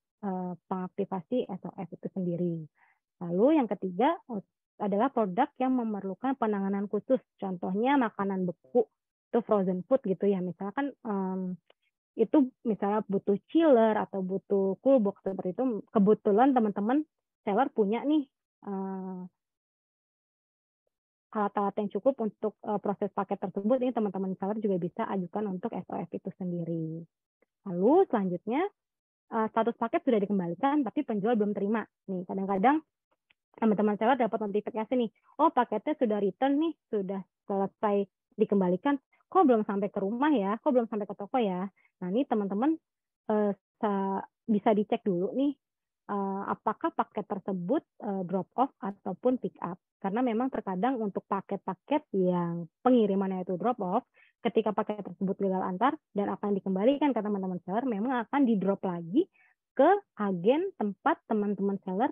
pengaktifasi SOF itu sendiri. Lalu yang ketiga adalah produk yang memerlukan penanganan khusus. Contohnya makanan beku, itu frozen food gitu ya. Misalkan itu misalnya butuh chiller atau butuh cool box seperti itu. Kebetulan teman-teman seller punya nih alat-alat yang cukup untuk proses paket tersebut. Ini teman-teman seller juga bisa ajukan untuk SOF itu sendiri. Lalu selanjutnya status paket sudah dikembalikan tapi penjual belum terima. Nih kadang-kadang teman-teman seller dapat notifikasi nih, oh paketnya sudah return nih, sudah selesai dikembalikan, kok belum sampai ke rumah ya, kok belum sampai ke toko ya. Nah ini teman-teman bisa dicek dulu nih, apakah paket tersebut drop off ataupun pick up. Karena memang terkadang untuk paket-paket yang pengirimannya itu drop off, ketika paket tersebut legal antar dan akan dikembalikan ke teman-teman seller, memang akan di drop lagi ke agen tempat teman-teman seller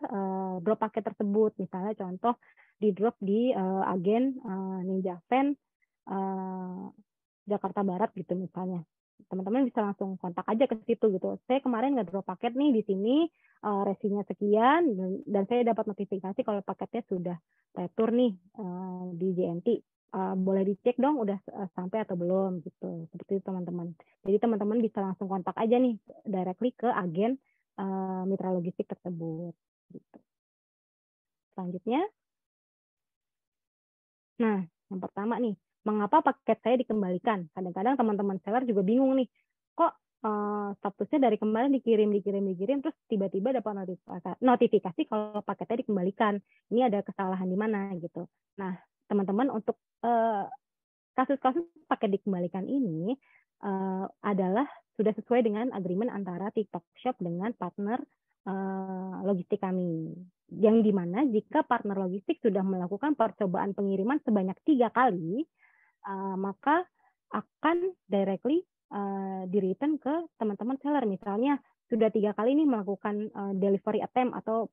drop paket tersebut. Misalnya contoh di drop di agen Ninja Van Jakarta Barat gitu misalnya. Teman-teman bisa langsung kontak aja ke situ gitu. Saya kemarin nggak drop paket nih di sini, resinya sekian, dan saya dapat notifikasi kalau paketnya sudah retur nih di JNT. Boleh dicek dong udah sampai atau belum gitu. Seperti itu teman-teman. Jadi teman-teman bisa langsung kontak aja nih directly ke agen mitra logistik tersebut. Gitu. Selanjutnya, nah yang pertama nih, mengapa paket saya dikembalikan? Kadang-kadang teman-teman seller juga bingung nih, kok statusnya dari kemarin dikirim, terus tiba-tiba dapat notifikasi kalau paketnya dikembalikan. Ini ada kesalahan di mana gitu. Nah, teman-teman untuk kasus-kasus paket dikembalikan ini adalah sudah sesuai dengan agreement antara TikTok Shop dengan partner logistik kami. Yang dimana jika partner logistik sudah melakukan percobaan pengiriman sebanyak 3 kali, maka akan directly di-return ke teman-teman seller. Misalnya sudah 3 kali nih melakukan delivery attempt atau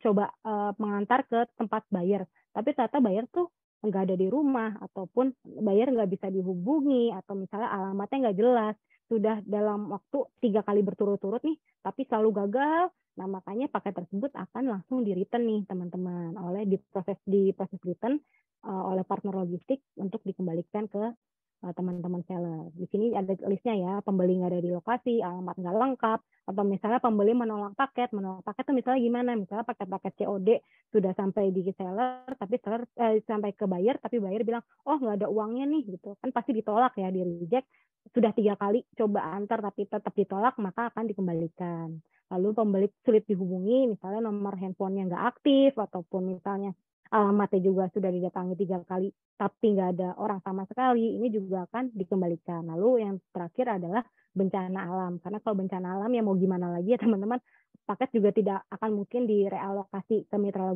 coba mengantar ke tempat buyer, tapi ternyata buyer tuh nggak ada di rumah ataupun buyer nggak bisa dihubungi atau misalnya alamatnya nggak jelas, sudah dalam waktu 3 kali berturut-turut nih tapi selalu gagal. Nah makanya paket tersebut akan langsung di-return nih teman-teman oleh di proses return oleh partner logistik untuk dikembalikan ke teman-teman seller. Di sini ada listnya ya, pembeli nggak ada di lokasi, alamat nggak lengkap, atau misalnya pembeli menolak paket itu misalnya gimana? Misalnya paket-paket COD sudah sampai di seller, tapi seller sampai ke buyer, tapi buyer bilang, oh nggak ada uangnya nih, gitu. Kan pasti ditolak ya, di reject. Sudah 3 kali coba antar tapi tetap ditolak, maka akan dikembalikan. Lalu pembeli sulit dihubungi, misalnya nomor handphonenya nggak aktif, ataupun misalnya alamatnya juga sudah didatangi 3 kali tapi nggak ada orang sama sekali, ini juga akan dikembalikan. Lalu yang terakhir adalah bencana alam, karena kalau bencana alam ya mau gimana lagi ya teman-teman, paket juga tidak akan mungkin direalokasi ke mitra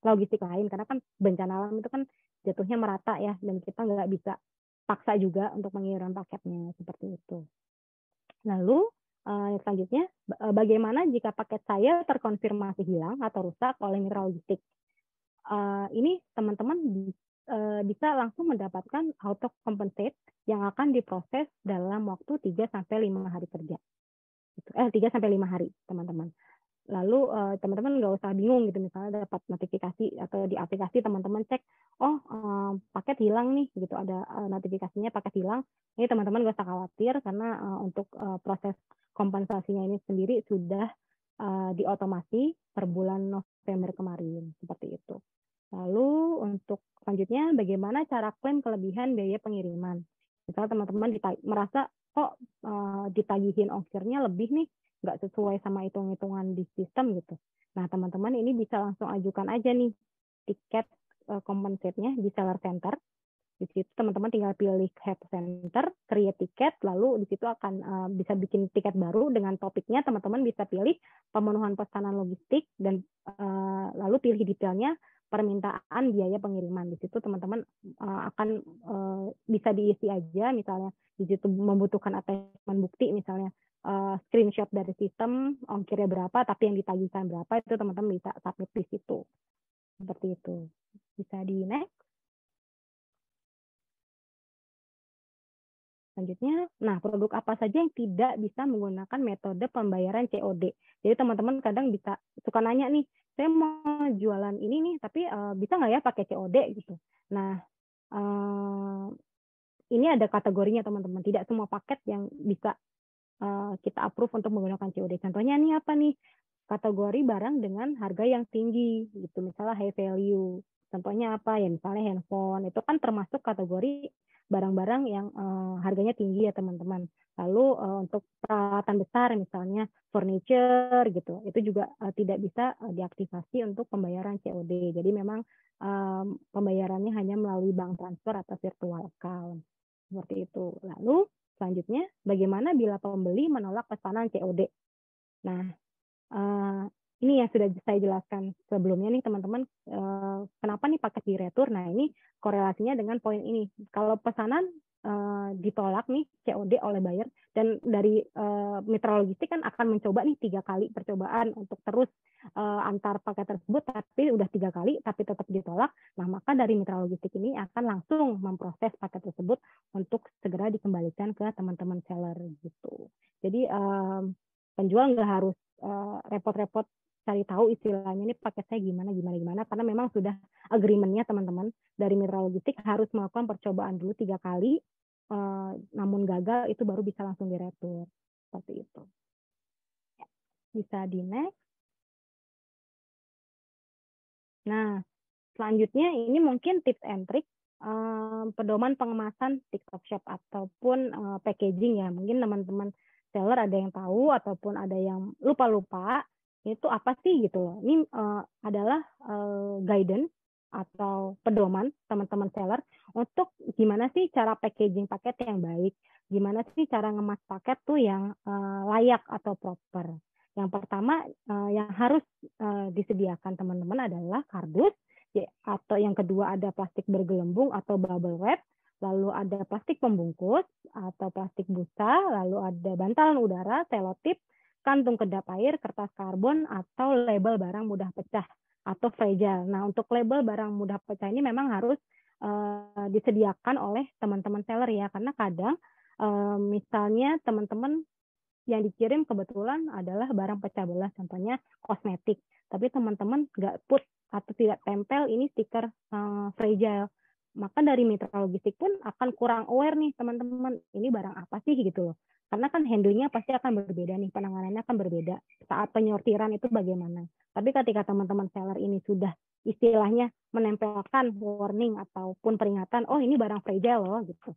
logistik lain, karena kan bencana alam itu kan jatuhnya merata ya, dan kita nggak bisa paksa juga untuk mengirim paketnya seperti itu. Lalu selanjutnya, bagaimana jika paket saya terkonfirmasi hilang atau rusak oleh mitra logistik? ini teman-teman bisa langsung mendapatkan auto compensate yang akan diproses dalam waktu 3-5 hari kerja. 3-5 hari, teman-teman. Lalu teman-teman nggak usah bingung gitu, misalnya dapat notifikasi atau di aplikasi teman-teman cek, paket hilang nih gitu, ada notifikasinya paket hilang. Ini teman-teman nggak usah khawatir karena untuk proses kompensasinya ini sendiri sudah diotomasi per bulan November kemarin, seperti itu. Lalu untuk selanjutnya, bagaimana cara klaim kelebihan biaya pengiriman? Misalnya teman-teman merasa kok ditagihin ongkirnya lebih nih, nggak sesuai sama hitung-hitungan di sistem gitu. Nah, teman-teman ini bisa langsung ajukan aja nih tiket compensate-nya di Seller Center. Di situ teman-teman tinggal pilih Head Center, create tiket, lalu di situ akan bisa bikin tiket baru dengan topiknya. Teman-teman bisa pilih pemenuhan pesanan logistik dan lalu pilih detailnya permintaan biaya pengiriman. Di situ teman-teman akan bisa diisi aja, misalnya di situ membutuhkan attachment bukti, misalnya screenshot dari sistem ongkirnya berapa, tapi yang ditagihkan berapa, itu teman-teman bisa submit di situ. Seperti itu. Bisa di next. Selanjutnya, nah produk apa saja yang tidak bisa menggunakan metode pembayaran COD. Jadi teman-teman kadang bisa suka nanya nih, saya mau jualan ini nih, tapi bisa nggak ya pakai COD gitu. Nah, ini ada kategorinya teman-teman. Tidak semua paket yang bisa kita approve untuk menggunakan COD. Contohnya nih apa nih? Kategori barang dengan harga yang tinggi gitu, misalnya high value. Contohnya apa ya? Misalnya handphone, itu kan termasuk kategori barang-barang yang harganya tinggi ya teman-teman. Lalu untuk peralatan besar misalnya furniture gitu, itu juga tidak bisa diaktifasi untuk pembayaran COD. Jadi memang pembayarannya hanya melalui bank transfer atau virtual account. Seperti itu. Lalu selanjutnya, bagaimana bila pembeli menolak pesanan COD? Nah, ini yang sudah saya jelaskan sebelumnya nih teman-teman, kenapa nih paket di retur? Nah, ini korelasinya dengan poin ini. Kalau pesanan ditolak nih COD oleh buyer, dan dari mitra logistik kan akan mencoba nih 3 kali percobaan untuk terus antar paket tersebut, tapi udah 3 kali tapi tetap ditolak. Nah, maka dari mitra logistik ini akan langsung memproses paket tersebut untuk segera dikembalikan ke teman-teman seller gitu. Jadi penjual nggak harus repot-repot cari tahu istilahnya ini paket saya gimana, karena memang sudah agreement-nya teman-teman dari mitra logistik harus melakukan percobaan dulu 3 kali, namun gagal itu baru bisa langsung diretur. Seperti itu. Bisa di next. Nah, selanjutnya ini mungkin tips and trick pedoman pengemasan TikTok Shop ataupun packaging ya. Mungkin teman-teman seller ada yang tahu ataupun ada yang lupa-lupa. Itu apa sih gitu loh. Ini adalah guidance atau pedoman teman-teman seller untuk gimana sih cara packaging paket yang baik, gimana sih cara ngemas paket tuh yang layak atau proper. Yang pertama yang harus disediakan teman-teman adalah kardus, atau yang kedua ada plastik bergelembung atau bubble wrap, lalu ada plastik pembungkus atau plastik busa, lalu ada bantalan udara, selotip, kantung kedap air, kertas karbon, atau label barang mudah pecah atau fragile. Nah, untuk label barang mudah pecah ini memang harus disediakan oleh teman-teman seller ya, karena kadang misalnya teman-teman yang dikirim kebetulan adalah barang pecah belah, contohnya kosmetik, tapi teman-teman nggak put atau tidak tempel ini stiker fragile, maka dari mitra logistik pun akan kurang aware nih teman-teman, ini barang apa sih gitu loh. Karena kan handlingnya pasti akan berbeda nih, penanganannya akan berbeda. Saat penyortiran itu bagaimana. Tapi ketika teman-teman seller ini sudah istilahnya menempelkan warning ataupun peringatan, oh ini barang fragile loh gitu.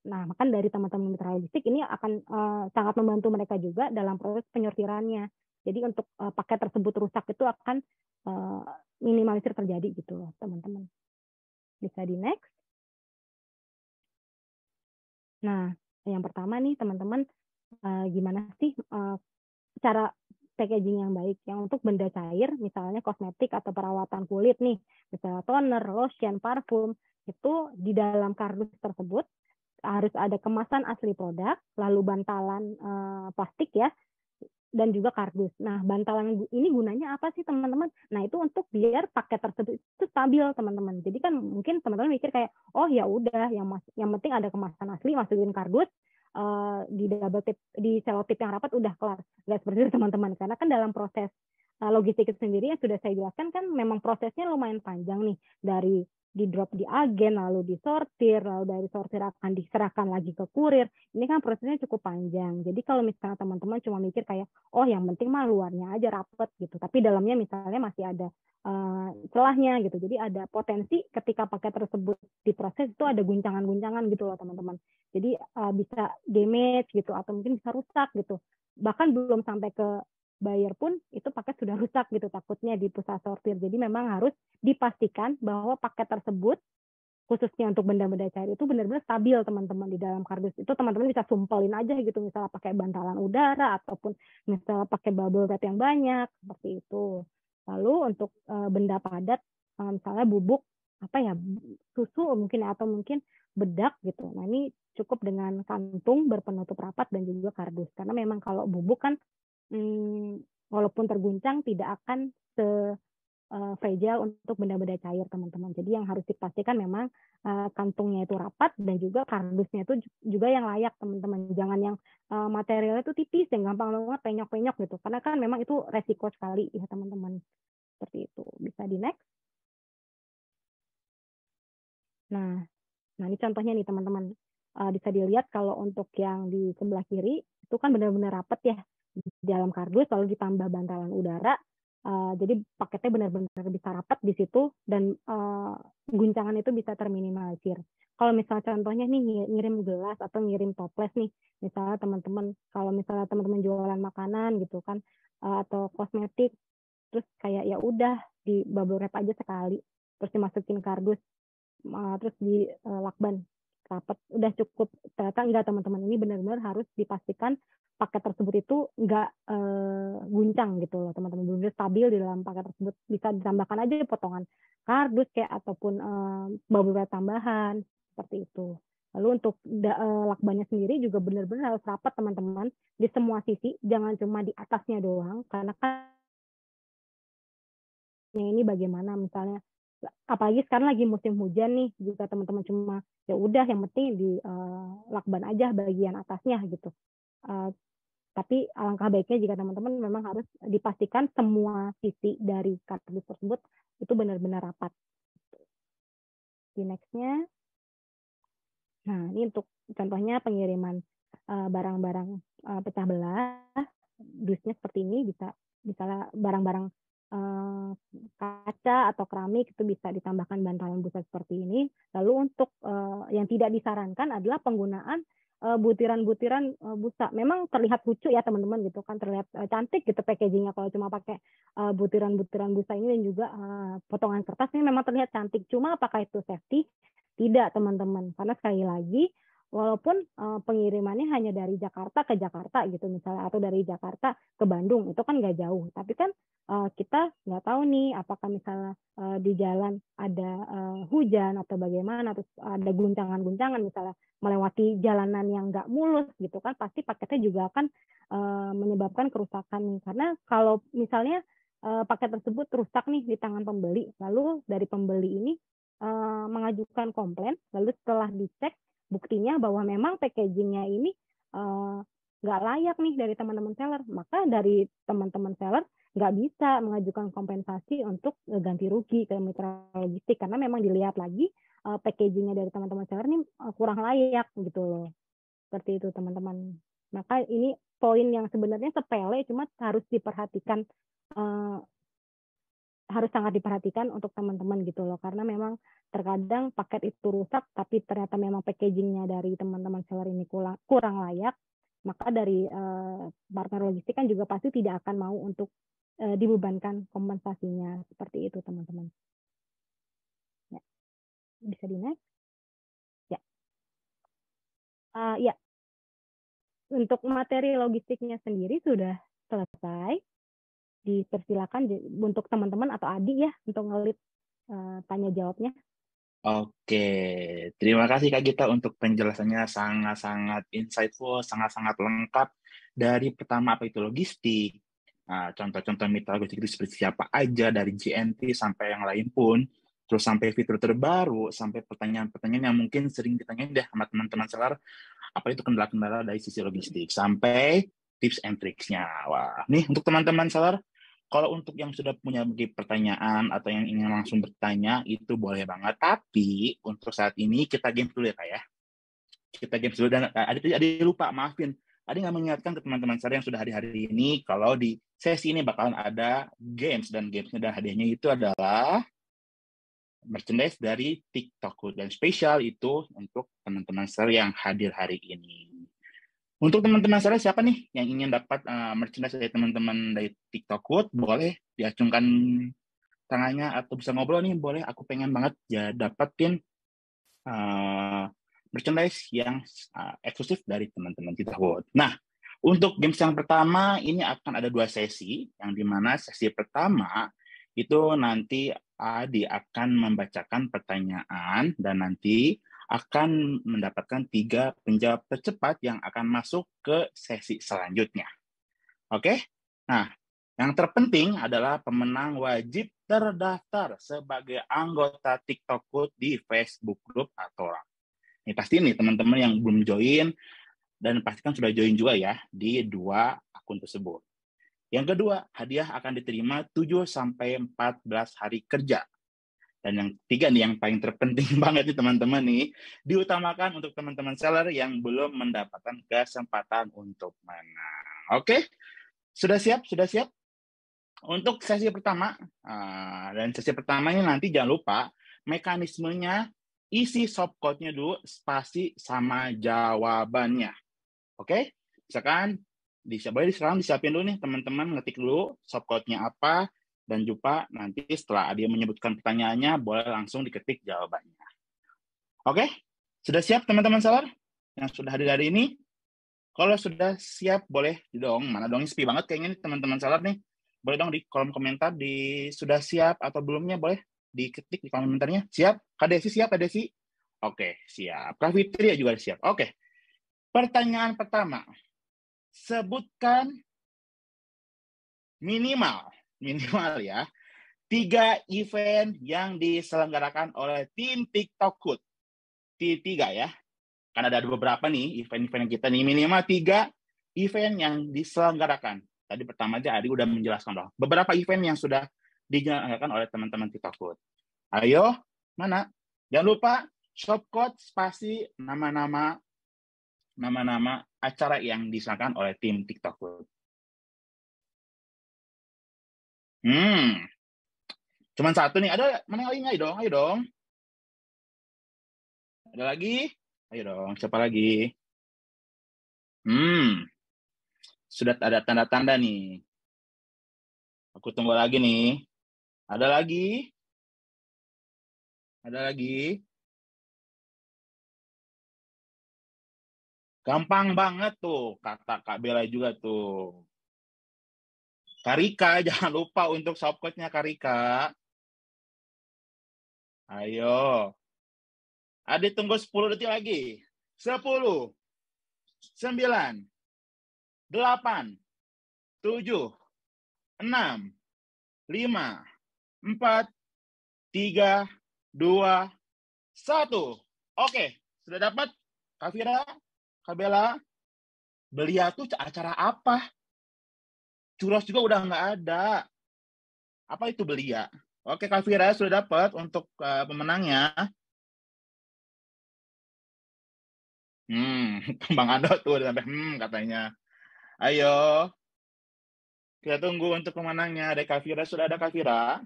Nah, maka dari teman-teman mitra logistik ini akan sangat membantu mereka juga dalam proses penyortirannya. Jadi untuk paket tersebut rusak itu akan minimalisir terjadi gitu loh teman-teman. Bisa di next. Nah, yang pertama nih teman-teman, gimana sih cara packaging yang baik yang untuk benda cair, misalnya kosmetik atau perawatan kulit nih, misalnya toner, lotion, parfum, itu di dalam kardus tersebut harus ada kemasan asli produk, lalu bantalan plastik ya, dan juga kardus. Nah, bantalan ini gunanya apa sih teman-teman? Nah, itu untuk biar paket tersebut itu stabil teman-teman. Jadi kan mungkin teman-teman mikir kayak, oh ya udah, yang penting ada kemasan asli, masukin kardus, di double tip, di selotip yang rapat udah kelar. Nggak seperti itu teman-teman, karena kan dalam proses logistik itu sendiri yang sudah saya jelaskan kan memang prosesnya lumayan panjang nih, dari di drop di agen, lalu disortir, lalu dari sortir akan diserahkan lagi ke kurir. Ini kan prosesnya cukup panjang. Jadi kalau misalnya teman-teman cuma mikir kayak, oh yang penting mah luarnya aja rapet gitu, tapi dalamnya misalnya masih ada celahnya gitu. Jadi ada potensi ketika paket tersebut diproses itu ada guncangan-guncangan gitu loh teman-teman. Jadi bisa damage gitu atau mungkin bisa rusak gitu. Bahkan belum sampai ke buyer pun itu paket sudah rusak gitu takutnya di pusat sortir. Jadi memang harus dipastikan bahwa paket tersebut khususnya untuk benda-benda cair itu benar-benar stabil teman-teman di dalam kardus. Itu teman-teman bisa sumpelin aja gitu, misalnya pakai bantalan udara ataupun misalnya pakai bubble wrap yang banyak seperti itu. Lalu untuk benda padat misalnya bubuk susu mungkin atau mungkin bedak gitu. Nah ini cukup dengan kantung berpenutup rapat dan juga kardus, karena memang kalau bubuk kan walaupun terguncang tidak akan fragile untuk benda-benda cair teman-teman. Jadi yang harus dipastikan memang kantungnya itu rapat dan juga kardusnya itu juga yang layak teman-teman. Jangan yang materialnya itu tipis yang gampang banget penyok-penyok gitu. Karena kan memang itu resiko sekali ya teman-teman. Seperti itu. Bisa di next. Nah ini contohnya nih teman-teman. Bisa dilihat kalau untuk yang di sebelah kiri itu kan benar-benar rapat ya di dalam kardus, lalu ditambah bantalan udara. Jadi paketnya benar-benar bisa rapat di situ dan guncangan itu bisa terminimalisir. Kalau misalnya contohnya nih ngirim gelas atau ngirim toples nih, misalnya teman-teman, kalau misalnya teman-teman jualan makanan gitu kan atau kosmetik, terus kayak ya udah di bubble wrap aja sekali, terus dimasukin kardus, terus di lakban rapat, udah cukup. Ternyata enggak teman-teman, ini benar-benar harus dipastikan paket tersebut itu enggak guncang gitu loh teman-teman, benar-benar stabil di dalam paket tersebut. Bisa ditambahkan aja potongan kardus kayak ataupun bubble wrap tambahan seperti itu. Lalu untuk lakbannya sendiri juga benar-benar harus rapat teman-teman di semua sisi, jangan cuma di atasnya doang, karena kan ini bagaimana misalnya, apalagi sekarang lagi musim hujan nih, jika teman-teman cuma ya udah yang penting di lakban aja bagian atasnya gitu. Tapi alangkah baiknya jika teman-teman memang harus dipastikan semua sisi dari kardus tersebut itu benar-benar rapat. Di next-nya. Nah, ini untuk contohnya pengiriman barang-barang pecah belah, dusnya seperti ini, bisa misalnya barang-barang kaca atau keramik itu bisa ditambahkan bantalan busa seperti ini. Lalu untuk yang tidak disarankan adalah penggunaan butiran-butiran busa. Memang terlihat lucu ya teman-teman gitu kan, terlihat cantik gitu packagingnya kalau cuma pakai butiran-butiran busa ini dan juga potongan kertas ini memang terlihat cantik. Cuma apakah itu safety? Tidak teman-teman, karena sekali lagi walaupun pengirimannya hanya dari Jakarta ke Jakarta gitu misalnya, atau dari Jakarta ke Bandung, itu kan nggak jauh. Tapi kan kita nggak tahu nih apakah misalnya di jalan ada hujan atau bagaimana, terus ada guncangan-guncangan misalnya melewati jalanan yang nggak mulus gitu kan, pasti paketnya juga akan menyebabkan kerusakan nih. Karena kalau misalnya paket tersebut rusak nih di tangan pembeli, lalu dari pembeli ini mengajukan komplain, lalu setelah dicek buktinya bahwa memang packagingnya ini nggak layak nih dari teman-teman seller, maka dari teman-teman seller nggak bisa mengajukan kompensasi untuk ganti rugi ke mitra logistik, karena memang dilihat lagi packagingnya dari teman-teman seller ini kurang layak gitu loh. Seperti itu teman-teman. Maka ini poin yang sebenarnya sepele, cuma harus diperhatikan, harus sangat diperhatikan untuk teman-teman gitu loh, karena memang terkadang paket itu rusak tapi ternyata memang packagingnya dari teman-teman seller ini kurang layak, maka dari partner logistik kan juga pasti tidak akan mau untuk dibebankan kompensasinya. Seperti itu teman-teman. Ya. Bisa di next? Ya. Ya. Untuk materi logistiknya sendiri sudah selesai. Dipersilakan untuk teman-teman atau adik ya untuk ngelit tanya jawabnya. Oke, terima kasih Kak Gita untuk penjelasannya sangat-sangat insightful, sangat-sangat lengkap. Dari pertama apa itu logistik, contoh-contoh mitra logistik itu seperti siapa aja, dari GNT sampai yang lain pun. terus sampai fitur terbaru, sampai pertanyaan-pertanyaan yang mungkin sering ditanyain deh sama teman-teman seller, apa itu kendala-kendala dari sisi logistik, sampai tips and tricks-nya. Wah, nih untuk teman-teman seller, kalau untuk yang sudah punya pertanyaan atau yang ingin langsung bertanya, itu boleh banget. Tapi untuk saat ini kita game dulu ya Kak ya. Kita game dulu, dan ada lupa, maafin. Ada nggak mengingatkan ke teman-teman saya yang sudah hari-hari ini, kalau di sesi ini bakalan ada games, dan gamesnya dan hadiahnya itu adalah merchandise dari TikTok, dan spesial itu untuk teman-teman saya yang hadir hari ini. Untuk teman-teman saya siapa nih yang ingin dapat merchandise dari teman-teman dari TikTok, boleh diacungkan tangannya atau bisa ngobrol nih, boleh. Aku pengen banget ya dapetin merchandise yang eksklusif dari teman-teman TikTok. Nah, untuk games yang pertama ini akan ada 2 sesi, yang dimana sesi pertama itu nanti Adi akan membacakan pertanyaan dan nanti akan mendapatkan 3 penjawab tercepat yang akan masuk ke sesi selanjutnya. Oke? Nah, yang terpenting adalah pemenang wajib terdaftar sebagai anggota TikTok di Facebook Group Atora. Ini pasti nih teman-teman yang belum join, dan pastikan sudah join juga ya di 2 akun tersebut. Yang kedua, hadiah akan diterima 7-14 hari kerja. Dan yang ketiga nih, yang paling terpenting banget nih teman-teman nih, diutamakan untuk teman-teman seller yang belum mendapatkan kesempatan untuk menang. Oke? Sudah siap? Sudah siap? Untuk sesi pertama, dan sesi pertama ini nanti jangan lupa mekanismenya, isi shopcode-nya dulu, spasi sama jawabannya. Oke? Misalkan, boleh sekarang disiapin dulu nih teman-teman, ngetik dulu shopcode-nya apa, dan juga nanti setelah dia menyebutkan pertanyaannya, boleh langsung diketik jawabannya. Oke? Sudah siap teman-teman seller yang sudah hadir hari ini? Kalau sudah siap, boleh dong. Mana dong, sepi banget kayaknya nih teman-teman seller nih. Boleh dong di kolom komentar, di sudah siap atau belumnya, boleh diketik di kolom komentarnya. Siap? Kak Desi siap, Kak Desi? Oke, siap. Kak Fitri juga siap. Oke. Pertanyaan pertama. Sebutkan minimal ya, 3 event yang diselenggarakan oleh tim TikTok. 3 ya. Karena ada beberapa nih event-event kita nih, minimal 3 event yang diselenggarakan. Tadi pertama aja Adi udah menjelaskan loh. Beberapa event yang sudah diselenggarakan oleh teman-teman TikTok. Ayo, mana? Jangan lupa shopcode spasi nama-nama acara yang diselenggarakan oleh tim TikTok. Cuman 1 nih. Ada mana yang lain? Ayo dong. Ada lagi? Ayo dong, siapa lagi? Sudah ada tanda-tanda nih. Aku tunggu lagi nih. Ada lagi? Ada lagi? Gampang banget tuh, kata Kak Bella juga tuh. Karika, jangan lupa untuk shopcode-nya Karika. Ayo. Adi tunggu 10 detik lagi. 10, 9, 8, 7, 6, 5, 4, 3, 2, 1. Oke, sudah dapat? Kak Fira, Kak Bella, Belia tuh acara apa? Churros juga udah nggak ada. Apa itu Belia? Oke, Kak Fira sudah dapat untuk pemenangnya. Bang Ando tuh udah sampai katanya. Ayo. Kita tunggu untuk pemenangnya. Ada Kak Fira, sudah ada Kak Fira.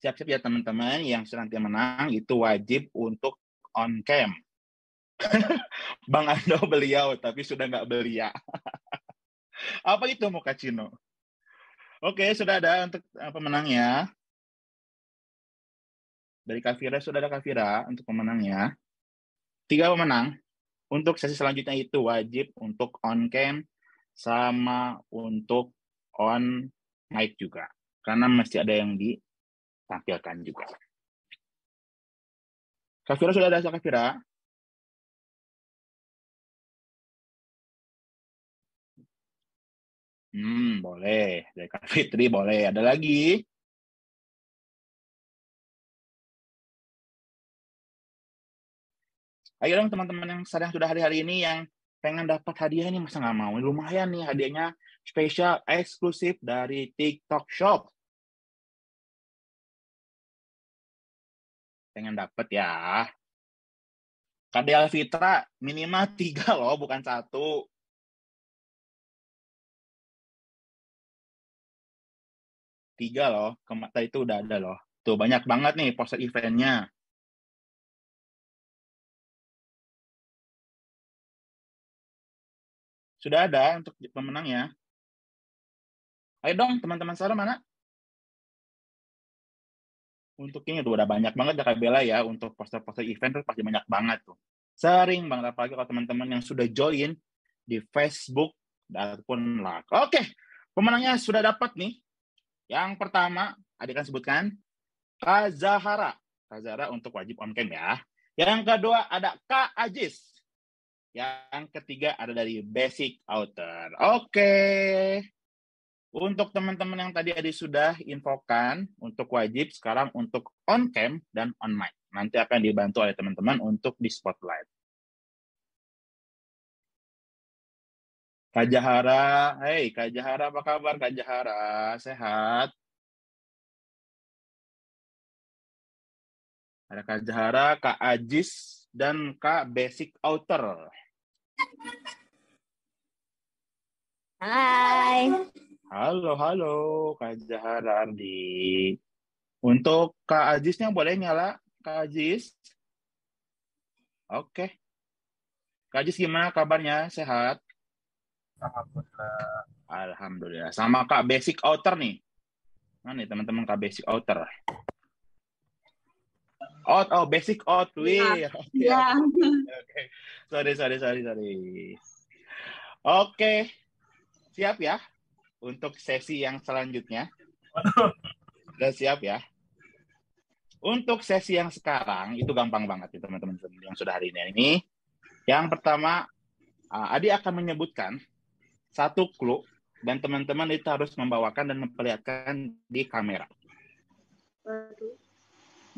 Siap-siap ya teman-teman, yang nanti menang itu wajib untuk on cam. Bang Ando beliau, tapi sudah nggak belia. Apa itu Mochaccino? Oke, sudah ada untuk pemenangnya. Dari Kak Fira, sudah ada Kak Fira untuk pemenangnya. 3 pemenang. Untuk sesi selanjutnya itu wajib untuk on cam sama untuk on mic juga. Karena mesti ada yang ditampilkan juga. Kak Fira, sudah ada Kak Fira? Boleh. Dari Kak Fitri boleh. Ada lagi? Ayo dong teman-teman yang sedang sudah hari-hari ini yang pengen dapat hadiah ini, masa nggak mau? Lumayan nih hadiahnya spesial eksklusif dari TikTok Shop. Pengen dapat ya. Kak Dea Fitra minimal 3 loh, bukan 1. Tiga loh, tadi itu udah ada loh. Tuh banyak banget nih poster eventnya. Sudah ada untuk pemenangnya. Ayo dong teman-teman saya mana? Untuk ini tuh udah banyak banget ya Kak Bella ya, untuk poster-poster event tuh pasti banyak banget tuh. Sering banget, apalagi kalau teman-teman yang sudah join di Facebook ataupun like. Oke, pemenangnya sudah dapat nih. Yang pertama, adik kan sebutkan, Kak Zahara. Kak Zahara untuk wajib on cam ya. Yang kedua ada Kak Ajis. Yang ketiga ada dari Basic Outer. Oke. Untuk teman-teman yang tadi Adi sudah infokan, untuk wajib sekarang untuk on cam dan on mic. Nanti akan dibantu oleh teman-teman untuk di spotlight. Kak Jahara, hey Kak Jahara, apa kabar Kak Jahara? Sehat? Ada Kak Jahara, Kak Ajis, dan Kak Basic Outer. Hai. Halo Kak Jahara Ardi. Untuk Kak Ajisnya boleh nyala, Kak Ajis? Oke. Kak Ajis gimana kabarnya? Sehat? Alhamdulillah. Alhamdulillah. Sama Kak Basic Outer nih. Mana nih teman-teman Kak Basic Outer? Basic Outwear. Ya. Oke. Sorry. Oke. Siap ya untuk sesi yang selanjutnya? Sudah siap ya? Untuk sesi yang sekarang itu gampang banget ya teman-teman yang sudah hari ini. Yang pertama, Adi akan menyebutkan satu clue dan teman-teman itu harus membawakan dan memperlihatkan di kamera.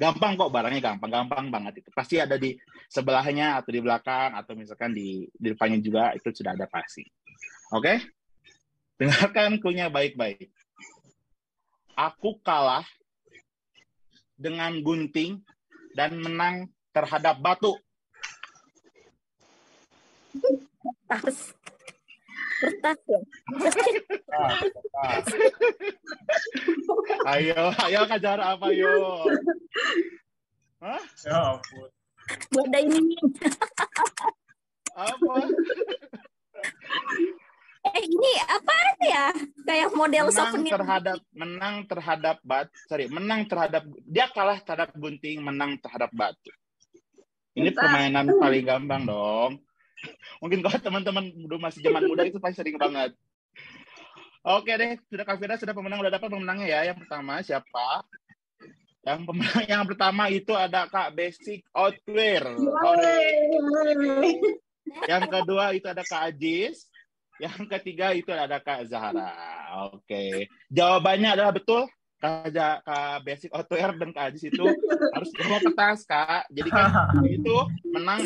Gampang kok, barangnya gampang banget itu. Pasti ada di sebelahnya atau di belakang atau misalkan di depannya juga itu sudah ada pasti. Oke? Dengarkan clue-nya baik-baik. Aku kalah dengan gunting dan menang terhadap batu. Kertas ya. Ayo Kak Jahara apa yo? Hah? Ya ampun. Beda ini. Apa? Ini apa ya? Kayak model souvenir. Menang terhadap dia kalah terhadap gunting, menang terhadap batu. Ini permainan paling gampang dong. Mungkin kalau teman-teman masih zaman muda itu pasti sering banget. Oke deh, Kak Fira sudah pemenang, udah dapat pemenangnya ya. Yang pertama siapa? Yang pemenang yang pertama itu ada Kak Basic Outwear. Yang kedua itu ada Kak Ajis. Yang ketiga itu ada Kak Zahara. Oke. Jawabannya adalah betul. Kak Basic Outwear dan Kak Ajis itu harus bawa kertas, Kak. Jadi kan itu menang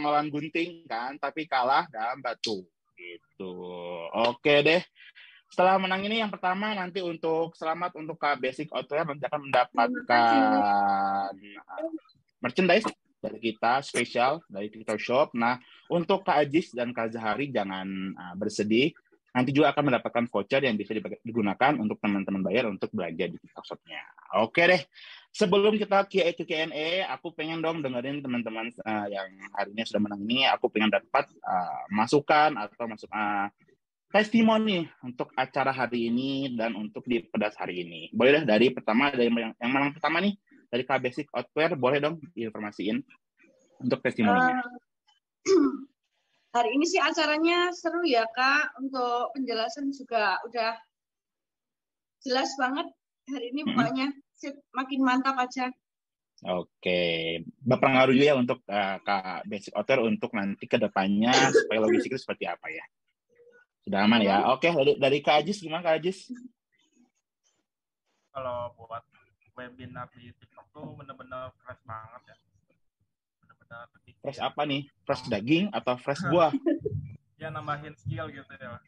lawan gunting kan, tapi kalah dalam batu. Gitu. Oke deh. Setelah menang ini yang pertama nanti selamat untuk Kak Basic Outwear nanti akan mendapatkan merchandise dari kita spesial dari TikTok Shop. Nah, untuk Kak Ajis dan Kak Zahari jangan bersedih. Nanti juga akan mendapatkan voucher yang bisa digunakan untuk teman-teman bayar untuk belanja di TikTok Shop-nya. Oke deh. Sebelum kita Q&A, aku pengen dong dengerin teman-teman yang hari ini sudah menang ini. Aku pengen dapat masukan atau testimoni untuk acara hari ini dan untuk di pedas hari ini. Boleh deh dari yang menang pertama nih, dari Kak Basic Outwear, boleh dong diinformasiin untuk testimoninya. Hari ini sih acaranya seru ya Kak, untuk penjelasan juga udah jelas banget hari ini pokoknya makin mantap aja. Oke, berpengaruh juga ya untuk Kak Basic Outwear untuk nanti ke depannya supaya logistik itu seperti apa ya. Sudah aman ya. Oke, dari Kak Ajis gimana Kak Ajis? Kalau buat webinar di TikTok tuh bener-bener fresh banget ya. Fresh apa nih? Fresh daging atau fresh buah? Ya nambahin skill gitu ya.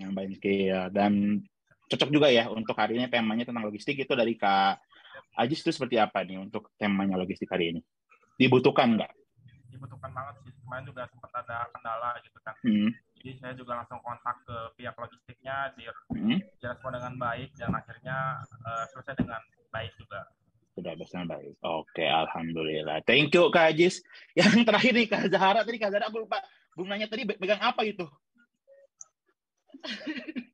Nambahin skill. Dan cocok juga ya untuk hari ini temanya tentang logistik itu dari Kak Ajis itu seperti apa nih untuk temanya logistik hari ini? Dibutuhkan nggak? Dibutuhkan banget sih. Kemarin juga sempat ada kendala gitu kan. Jadi saya juga langsung kontak ke pihak logistiknya, direspon dengan baik dan akhirnya selesai dengan baik juga. Sudah bersama baik. Oke, alhamdulillah. Thank you Kak Ajis. Yang terakhir nih Kak Zahara tadi aku lupa bunganya tadi pegang apa itu?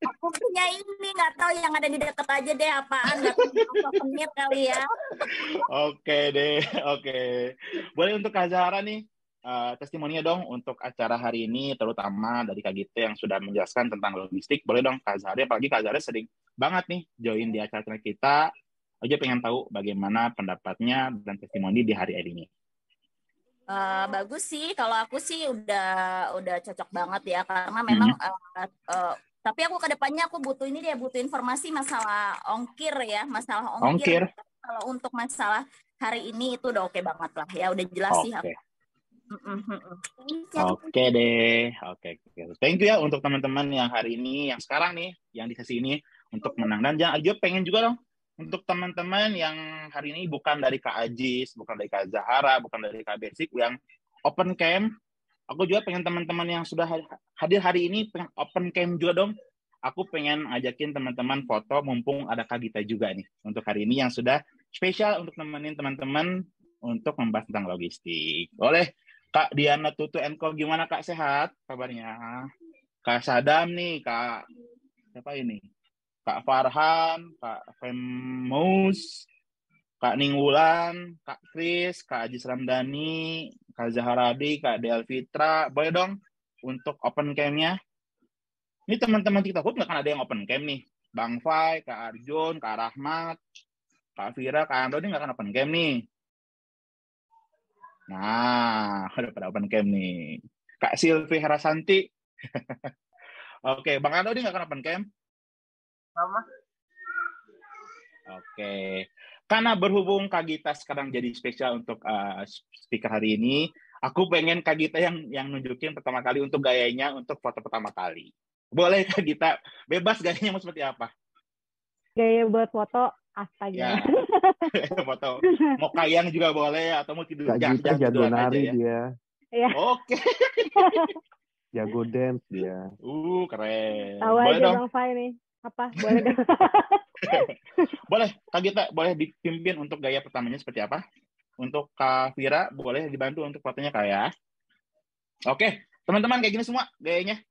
Aku punya ini, nggak tahu yang ada di dekat aja deh apaan, nggak tahu menit kali ya. Oke deh, oke. Boleh untuk Kak Zahara nih, testimoninya dong untuk acara hari ini, terutama dari Kak Gita yang sudah menjelaskan tentang logistik. Boleh dong Kak Zahara, apalagi Kak Zahara sering banget nih join di acara kita. Aja pengen tahu bagaimana pendapatnya dan testimoni di hari ini. Bagus sih, kalau aku sih udah cocok banget ya, karena memang tapi aku kedepannya aku butuh ini dia, butuh informasi masalah ongkir ya, masalah ongkir. Kalau untuk masalah hari ini itu udah oke banget lah ya, udah jelas sih aku. Oke deh, oke. Thank you ya untuk teman-teman yang hari ini, yang sekarang nih, yang di sesi ini untuk menang. Dan jangan juga pengen juga dong untuk teman-teman yang hari ini bukan dari Kak Ajis, bukan dari Kak Zahara, bukan dari Kak Basic yang open cam. Aku juga pengen teman-teman yang sudah hadir hari ini pengen open cam juga dong. Aku pengen ajakin teman-teman foto mumpung ada Kak Gita juga nih untuk hari ini yang sudah spesial untuk nemenin teman-teman untuk membahas tentang logistik. Boleh Kak Diana Tutu Enko, gimana Kak, sehat kabarnya? Kak Sadam nih, Kak siapa ini? Kak Farhan, Kak Femus, Kak Ningwulan, Kak Kris, Kak Ajis Ramdhani, Kak Zaharadi, Kak Del Fitra, boleh dong untuk open cam-nya. Ini teman-teman kita nggak akan ada yang open cam nih. Bang Fai, Kak Arjun, Kak Rahmat, Kak Vira, Kak Ando ini nggak akan open cam nih. Nah, udah pada open cam nih. Kak Silvi Herasanti. Oke, Bang Ando ini nggak akan open cam. Sama. Oke, karena berhubung Kak Gita sekarang jadi spesial untuk speaker hari ini, aku pengen Kak Gita yang nunjukin pertama kali untuk gayanya untuk foto pertama kali. Boleh Kak Gita, bebas gayanya mau seperti apa? Gaya buat foto, astaga. Ya, foto. Mau kayang juga boleh, atau mau tidur. Kak Gita jago nari dia. Ya. Oke. Jago dance dia. Keren. Tahu boleh aja dong. Bang Fai nih. Apa? Boleh dong. Boleh, Kak Gita, boleh dipimpin untuk gaya pertamanya seperti apa? Untuk Kak Vira, boleh dibantu untuk fotonya Kak ya. Oke, teman-teman kayak gini semua gayanya.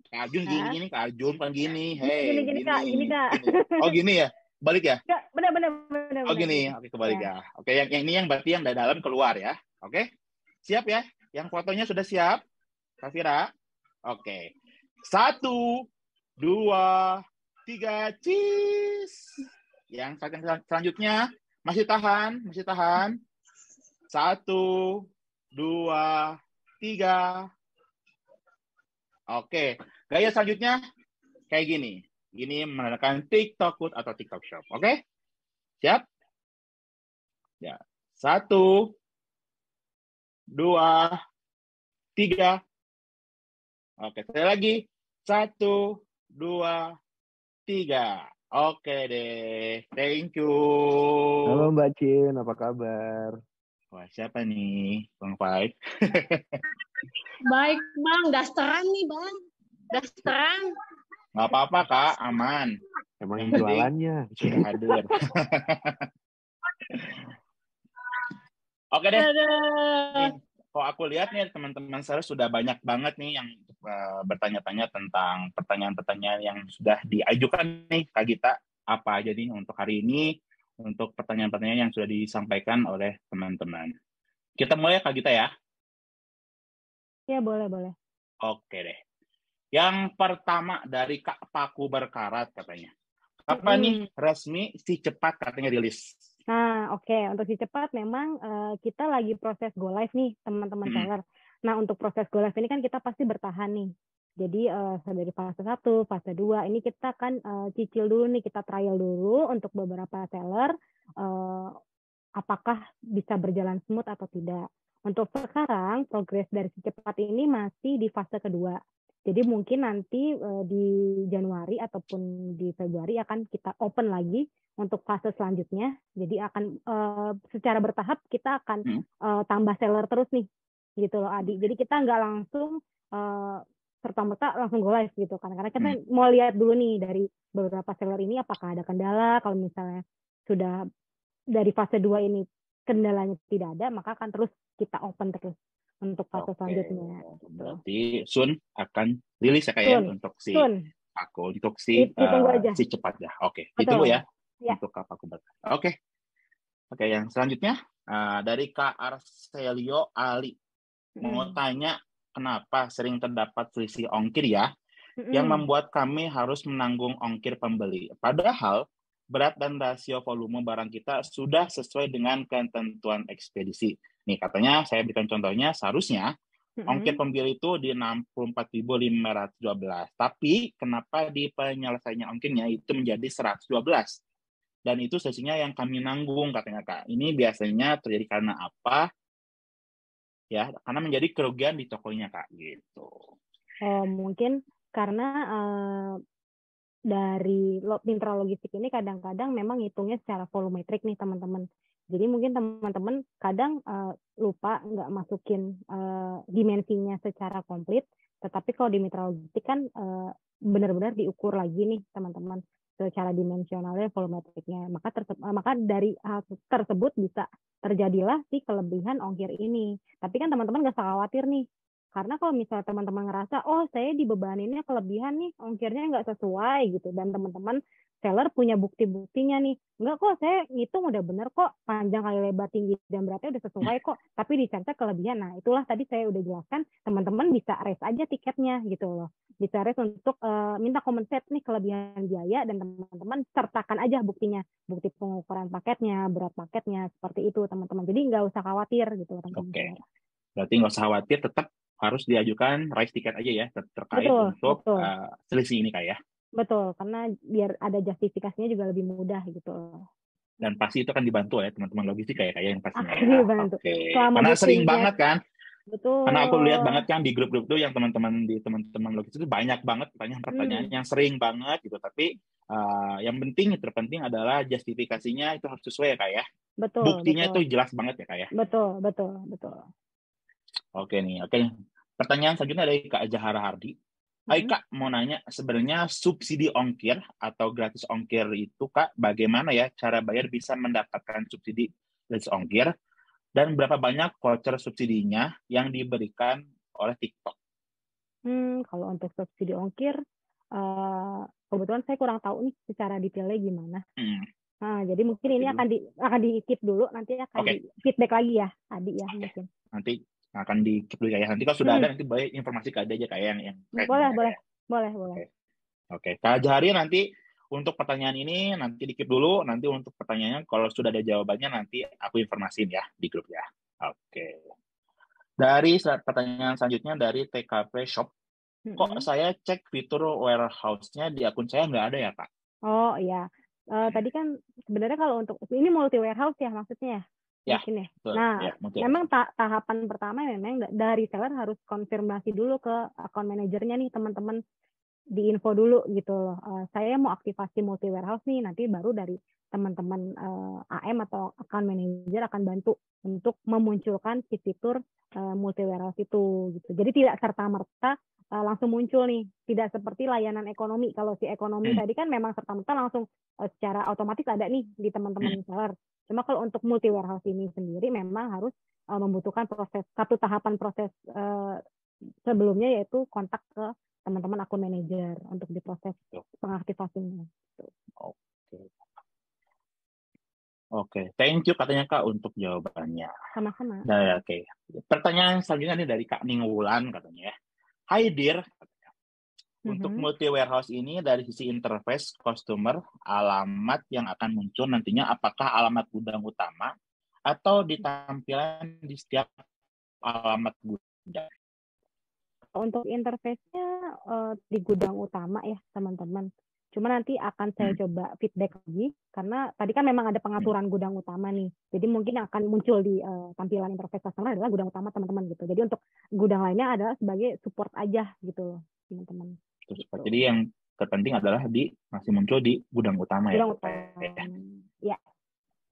Kak Arjun gini, Kak Arjun kan gini. Hey, gini Kak, gini Kak. Oh gini ya, balik ya? Benar. Oh gini, oke kebalik ya. Oke, yang ini yang berarti yang dari dalam keluar ya. Oke, siap ya? Yang fotonya sudah siap, Kak Vira? Oke, 1, 2, 3, cheese. Yang selanjutnya masih tahan. 1, 2, 3. Oke, gaya selanjutnya kayak gini. Ini menandakan TikTok Hood atau TikTok Shop. Oke, siap? Ya, 1, 2, 3. Oke, sekali lagi. 1, 2, 3. Oke deh. Thank you. Halo Mbak Cin, apa kabar? Wah, siapa nih? Bang Fai. Baik, Bang. Dasteran nih, Bang. Dasteran. Nggak apa-apa, Kak. Aman. Emang yang jualannya. Sudah hadir. Oke deh. Nih, kalau aku lihat nih teman-teman saya sudah banyak banget nih yang bertanya-tanya tentang pertanyaan-pertanyaan yang sudah diajukan nih Kak Gita. Apa aja nih untuk hari ini, untuk pertanyaan-pertanyaan yang sudah disampaikan oleh teman-teman. Kita mulai Kak Gita ya. Ya, boleh. Oke deh. Yang pertama dari Kak Paku Berkarat katanya. Kapan nih resmi si cepat katanya rilis? Nah, oke. Untuk si cepat memang kita lagi proses go live nih, teman-teman seller. Nah, untuk proses go live ini kan kita pasti bertahan nih. Jadi dari fase 1, fase 2, ini kita akan cicil dulu nih, kita trial dulu untuk beberapa seller. apakah bisa berjalan smooth atau tidak. Untuk sekarang, progres dari si cepat ini masih di fase kedua. Jadi mungkin nanti di Januari ataupun di Februari akan kita open lagi untuk fase selanjutnya. Jadi akan secara bertahap kita akan tambah seller terus nih, gitu loh Adi. Jadi kita nggak langsung serta-merta langsung go live gitu kan. Karena kita mau lihat dulu nih dari beberapa seller ini apakah ada kendala. Kalau misalnya sudah dari fase 2 ini kendalanya tidak ada, maka akan terus kita open terus untuk fase selanjutnya. Berarti Sun akan rilis ya kayak untuk si aku untuk si si cepat ya. Oke, itu dulu ya untuk Kak Kubat. Oke, yang selanjutnya dari Kak Arselio Ali mau tanya kenapa sering terdapat selisih ongkir ya yang membuat kami harus menanggung ongkir pembeli. Padahal berat dan rasio volume barang kita sudah sesuai dengan ketentuan ekspedisi. Nih katanya, saya berikan contohnya, seharusnya ongkir pembeli itu di 64.512. Tapi kenapa di penyelesaian ongkirnya itu menjadi 112? Dan itu selisihnya yang kami nanggung, katanya Kak. Ini biasanya terjadi karena apa? Ya, karena menjadi kerugian di tokonya Kak, gitu. Oh, mungkin karena dari mitra logistik ini kadang-kadang memang hitungnya secara volumetrik nih teman-teman. Jadi mungkin teman-teman kadang lupa nggak masukin dimensinya secara komplit, tetapi kalau di mitra logistik kan benar-benar diukur lagi nih teman-teman secara dimensionalnya volumetriknya. Maka dari hal tersebut bisa terjadilah si kelebihan ongkir ini. Tapi kan teman-teman nggak usah khawatir nih. Karena kalau misalnya teman-teman ngerasa, oh saya dibebaninnya kelebihan nih, ongkirnya nggak sesuai gitu. Dan teman-teman seller punya bukti-buktinya nih. Enggak kok, saya ngitung udah bener kok, panjang kali lebar tinggi dan beratnya udah sesuai kok. Tapi dicatat kelebihan. Nah itulah tadi saya udah jelaskan, teman-teman bisa raise aja tiketnya gitu loh. Bisa raise untuk minta compensate nih kelebihan biaya dan teman-teman sertakan aja buktinya. Bukti pengukuran paketnya, berat paketnya, seperti itu teman-teman. Jadi nggak usah khawatir gitu teman-teman. Oke. Berarti nggak usah khawatir, tetap harus diajukan raise tiket aja ya terkait untuk selisih ini Kak ya. Betul, karena biar ada justifikasinya juga lebih mudah gitu. Dan pasti itu akan dibantu ya teman-teman logistik kayak yang pastinya. Dibantu. Oke. Karena sering banget kan. Betul. Karena aku lihat banget kan di grup-grup tuh yang teman-teman logistik itu banyak banget pertanyaan yang sering banget gitu. Tapi yang terpenting adalah justifikasinya itu harus sesuai ya Kak ya. Betul. Buktinya itu jelas banget ya Kak ya. Betul. Oke. Pertanyaan selanjutnya dari Kak Jahara Hardi. Hai Kak, mau nanya sebenarnya subsidi ongkir atau gratis ongkir itu Kak, bagaimana ya cara bayar bisa mendapatkan subsidi gratis ongkir dan berapa banyak voucher subsidinya yang diberikan oleh TikTok? Kalau untuk subsidi ongkir, kebetulan saya kurang tahu nih secara detailnya gimana. Nah, jadi mungkin ini akan di-keep dulu, nanti akan di-feedback lagi ya, Adi ya mungkin. Nanti akan di-keep dulu ya. Nanti kalau sudah ada nanti boleh informasi ke Adi aja kayak yang boleh. Oke. Kak Jahari nanti untuk pertanyaan ini nanti di-keep dulu, nanti untuk pertanyaannya kalau sudah ada jawabannya nanti aku informasiin ya di grup ya. Oke. Dari pertanyaan selanjutnya dari TKP Shop. Kok saya cek fitur warehouse-nya di akun saya nggak ada ya, Kak? Oh iya. Tadi kan sebenarnya kalau untuk ini multi warehouse ya maksudnya ya? Mungkin ya. Nah, memang tahapan pertama memang dari seller harus konfirmasi dulu ke account manajernya nih teman-teman, di info dulu gitu loh. Saya mau aktivasi multi warehouse nih, nanti baru dari teman-teman AM atau account manager akan bantu untuk memunculkan si fitur multi warehouse itu gitu. Jadi tidak serta-merta langsung muncul nih, tidak seperti layanan ekonomi. Kalau si ekonomi tadi kan memang serta-merta langsung secara otomatis ada nih di teman-teman seller. Cuma kalau untuk multi warehouse ini sendiri memang harus membutuhkan satu tahapan proses sebelumnya, yaitu kontak ke teman-teman akun manajer untuk diproses pengaktifasinya. Oke, thank you katanya Kak untuk jawabannya. Sama-sama. Nah, oke. Pertanyaan selanjutnya ini dari Kak Ning Wulan katanya ya. Hai Dir, katanya. Untuk multi warehouse ini dari sisi interface customer, alamat yang akan muncul nantinya apakah alamat gudang utama atau ditampilan di setiap alamat gudang? Untuk interface-nya di gudang utama ya teman-teman. Cuma nanti akan saya coba feedback lagi karena tadi kan memang ada pengaturan gudang utama nih. Jadi mungkin akan muncul di tampilan interface customer adalah gudang utama teman-teman gitu. Jadi untuk gudang lainnya adalah sebagai support aja gitu loh teman-teman. Gitu. Jadi yang terpenting adalah masih muncul di gudang utama ya. Gudang utama. Ya.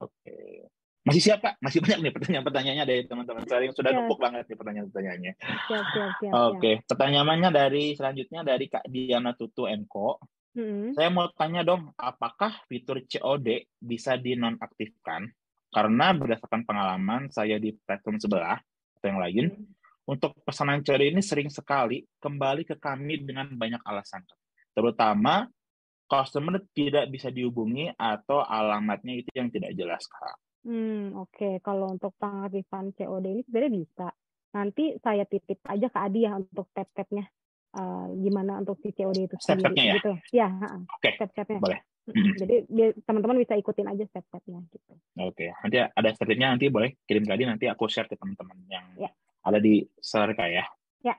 Oke. Masih siap Kak? Masih banyak nih pertanyaan-pertanyaannya dari teman-teman saya yang sudah numpuk banget nih pertanyaan-pertanyaannya. Siap. Oke, pertanyaannya selanjutnya dari Kak Diana Tutu Enko. Saya mau tanya dong, apakah fitur COD bisa dinonaktifkan? Karena berdasarkan pengalaman saya di platform sebelah atau yang lain, untuk pesanan COD ini sering sekali kembali ke kami dengan banyak alasan. Terutama customer tidak bisa dihubungi atau alamatnya itu yang tidak jelas, Kak. Oke. Kalau untuk pengaktifan COD ini sebenarnya bisa. Nanti saya titip aja ke Adi ya untuk step-stepnya. Gimana untuk si COD itu sendiri ya? gitu. Ya, Oke. Step-stepnya. Boleh. Jadi teman-teman bisa ikutin aja step-stepnya gitu. Oke. Nanti ada step-stepnya, nanti boleh kirim ke Adi, nanti aku share ke teman-teman yang ada di seller Kak ya. Ya.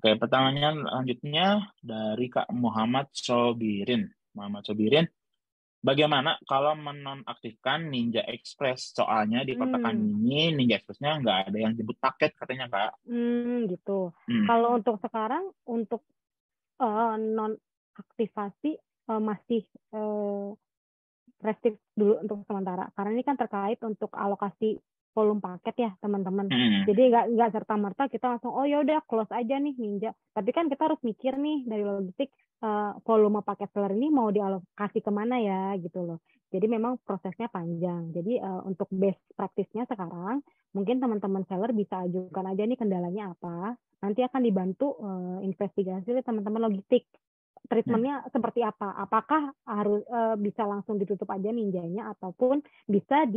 Oke, pertanyaan selanjutnya dari Kak Muhammad Sobirin. Bagaimana kalau menonaktifkan Ninja Express? Soalnya di kotak ini Ninja Express-nya nggak ada yang jemput paket katanya, Kak. Gitu. Kalau untuk sekarang, untuk non-aktivasi masih restriksi dulu untuk sementara. Karena ini kan terkait untuk alokasi volume paket ya teman-teman. Jadi nggak serta-merta kita langsung ya udah close aja nih Ninja. Tapi kan kita harus mikir nih dari logistik volume paket seller ini mau dialokasi kemana ya gitu loh. Jadi memang prosesnya panjang. Jadi untuk best practice-nya sekarang mungkin teman-teman seller bisa ajukan aja nih kendalanya apa. Nanti akan dibantu investigasi oleh teman-teman logistik. Treatmentnya seperti apa? Apakah harus bisa langsung ditutup aja Ninjanya ataupun bisa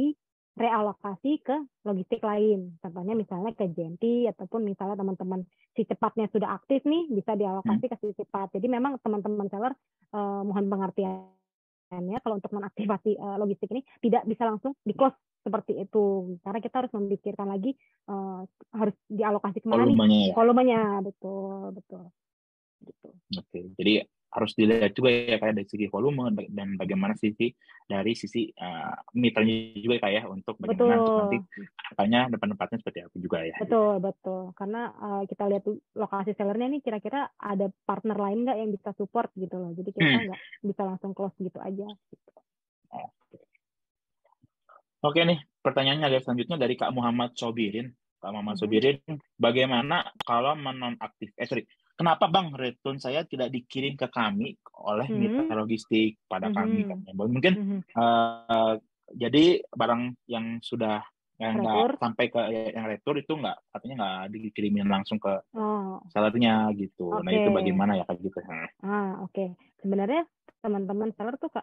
realokasi ke logistik lain, contohnya misalnya ke JNT ataupun misalnya teman-teman si cepatnya sudah aktif nih bisa dialokasi ke si cepat. Jadi memang teman-teman seller mohon pengertiannya kalau untuk menaktifasi logistik ini tidak bisa langsung di close seperti itu karena kita harus memikirkan lagi harus dialokasi kemana volumenya betul gitu. Oke, jadi harus dilihat juga ya kayak dari segi volume dan bagaimana dari sisi mitranya juga kayak untuk bagaimana untuk nanti katanya depan-depannya seperti apa juga ya. Betul. Karena kita lihat lokasi sellernya nih kira-kira ada partner lain nggak yang bisa support gitu loh. Jadi kita nggak bisa langsung close gitu aja. Gitu. Oke nih, pertanyaannya ada selanjutnya dari Kak Muhammad Sobirin. Bagaimana kalau kenapa Bang return saya tidak dikirim ke kami oleh mitra logistik pada kami? Mungkin jadi barang yang sudah nggak sampai ke yang retur itu katanya nggak dikirimin langsung ke sellernya gitu. Nah itu bagaimana ya kayak gitu? Oke. Sebenarnya teman-teman seller tuh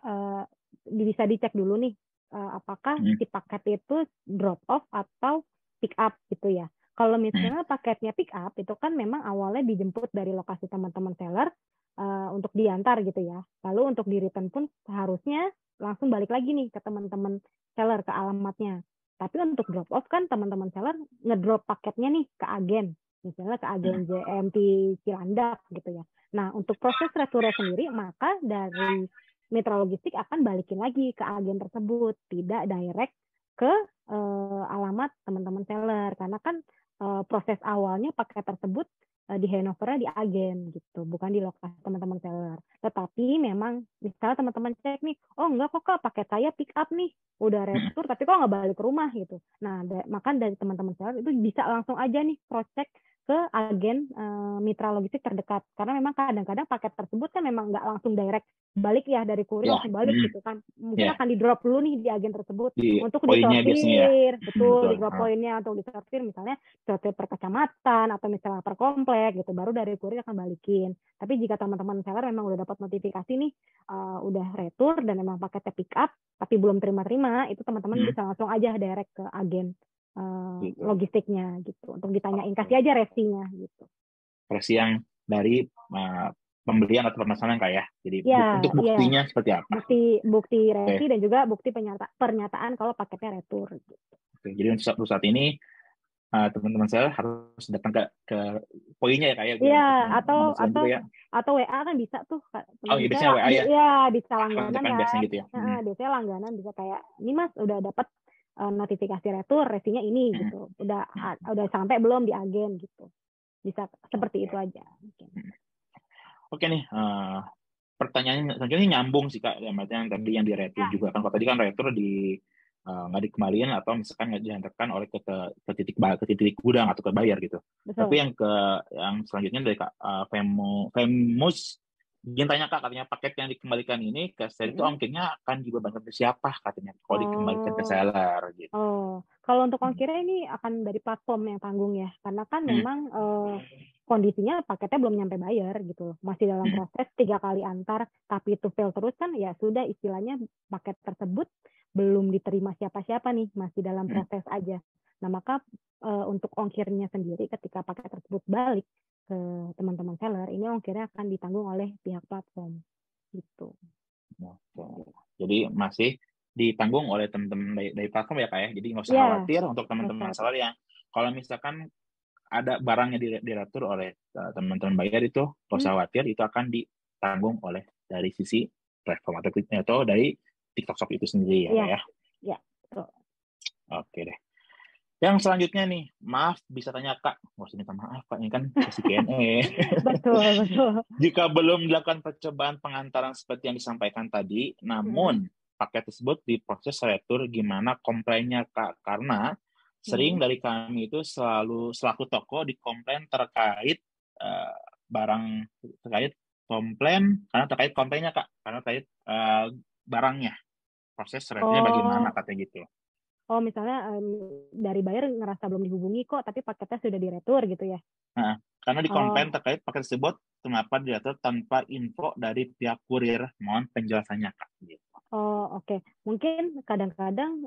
bisa dicek dulu nih apakah si paket itu drop off atau pick up gitu ya. Kalau misalnya paketnya pick up itu kan memang awalnya dijemput dari lokasi teman-teman seller untuk diantar gitu ya. Lalu untuk di return pun seharusnya langsung balik lagi nih ke teman-teman seller ke alamatnya. Tapi untuk drop off kan teman-teman seller ngedrop paketnya nih ke agen. Misalnya ke agen JMT Cilandak gitu ya. Nah untuk proses returnya sendiri maka dari mitra logistik akan balikin lagi ke agen tersebut. Tidak direct ke alamat teman-teman seller. Karena kan proses awalnya paket tersebut di handover-nya di agen gitu, bukan di lokasi teman-teman seller. Tetapi memang misalnya teman-teman cek nih, enggak kok Kak, paket saya pick up nih, udah retur tapi kok nggak balik ke rumah gitu. Nah, maka dari teman-teman seller itu bisa langsung aja nih cross check ke agen mitra logistik terdekat. Karena memang kadang-kadang paket tersebut kan memang nggak langsung direct balik ya dari kurir langsung balik gitu kan. Mungkin akan di drop dulu nih di agen tersebut untuk disortir. Betul, di drop poinnya untuk disortir misalnya sortir per kecamatan atau misalnya per komplek gitu. Baru dari kurir akan balikin. Tapi jika teman-teman seller memang udah dapat notifikasi nih udah retur dan memang paketnya pick up tapi belum terima-terima, itu teman-teman bisa langsung aja direct ke agen logistiknya gitu untuk ditanyain, kasih aja resinya gitu. Resi yang dari pembelian atau pemesanan kayak jadi untuk buktinya seperti apa? Bukti resi dan juga bukti pernyataan kalau paketnya retur. Gitu. Oke, jadi untuk saat ini teman-teman saya harus datang ke poinnya ya kayak Iya, atau WA kan bisa tuh. Oh iya, biasanya WA ya. Iya, bisa langganan kan. Biasanya gitu ya. Biasanya langganan bisa kayak, ini Mas udah dapat notifikasi retur, resinya ini gitu. Udah sampai belum di agen gitu. Bisa seperti itu aja. Oke nih, pertanyaan selanjutnya nyambung sih Kak, yang tadi yang di retur juga kan. Kalau tadi kan retur nggak dikembaliin atau misalkan nggak dihantarkan oleh ke titik gudang atau ke bayar gitu. Betul. Tapi yang selanjutnya dari Kak Famous ingin tanya Kak, katanya paket yang dikembalikan ini ke seller itu ongkirnya akan dibebankan ke siapa katanya kalau dikembalikan ke seller gitu. Kalau untuk ongkirnya ini akan dari platform yang tanggung ya, karena kan memang kondisinya paketnya belum nyampe bayar gitu loh, masih dalam proses 3 kali antar, tapi itu fail terus kan ya sudah, istilahnya paket tersebut belum diterima siapa-siapa nih, masih dalam proses aja. Nah maka untuk ongkirnya sendiri ketika paket tersebut balik ke teman-teman seller, ini ongkirnya akan ditanggung oleh pihak platform gitu. Jadi masih ditanggung oleh teman-teman dari platform ya Kak ya. Jadi nggak usah khawatir untuk teman-teman seller yang kalau misalkan ada barangnya diatur oleh teman-teman bayar itu nggak usah khawatir, itu akan ditanggung oleh dari sisi platform atau dari TikTok Shop itu sendiri ya. Iya, betul. Oke deh. Yang selanjutnya nih, maaf bisa tanya Kak, nggak usah minta maaf Kak, ini kan sesi Q&A. Betul. Jika belum dilakukan percobaan pengantaran seperti yang disampaikan tadi, namun paket tersebut diproses retur, gimana komplainnya Kak? Karena sering dari kami itu selaku toko dikomplain terkait barang, terkait komplain, karena terkait komplainnya Kak, karena terkait barangnya. Proses returnya bagaimana katanya gitu. Misalnya dari buyer ngerasa belum dihubungi kok, tapi paketnya sudah diretur gitu ya? Nah, karena dikomplain terkait paket tersebut, kenapa diretur tanpa info dari pihak kurir? Mohon penjelasannya Kak. Gitu. Oke. Mungkin kadang-kadang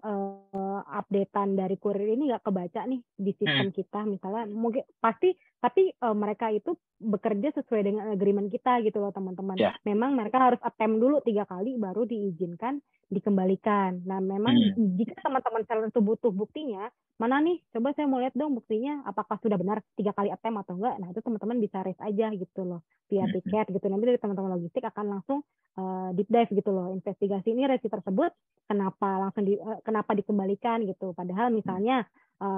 updatean dari kurir ini nggak kebaca nih di sistem kita, misalnya mungkin pasti, tapi mereka itu bekerja sesuai dengan agreement kita gitu loh teman-teman. Memang mereka harus attempt dulu 3 kali baru diizinkan dikembalikan. Nah memang jika teman-teman seller itu butuh buktinya, mana nih, coba saya mau lihat dong buktinya, apakah sudah benar 3 kali attempt atau enggak. Nah itu teman-teman bisa raise aja gitu loh via tiket gitu. Nanti dari teman-teman logistik akan langsung deep dive gitu loh, investigasi ini resi tersebut kenapa dikembalikan gitu. Padahal misalnya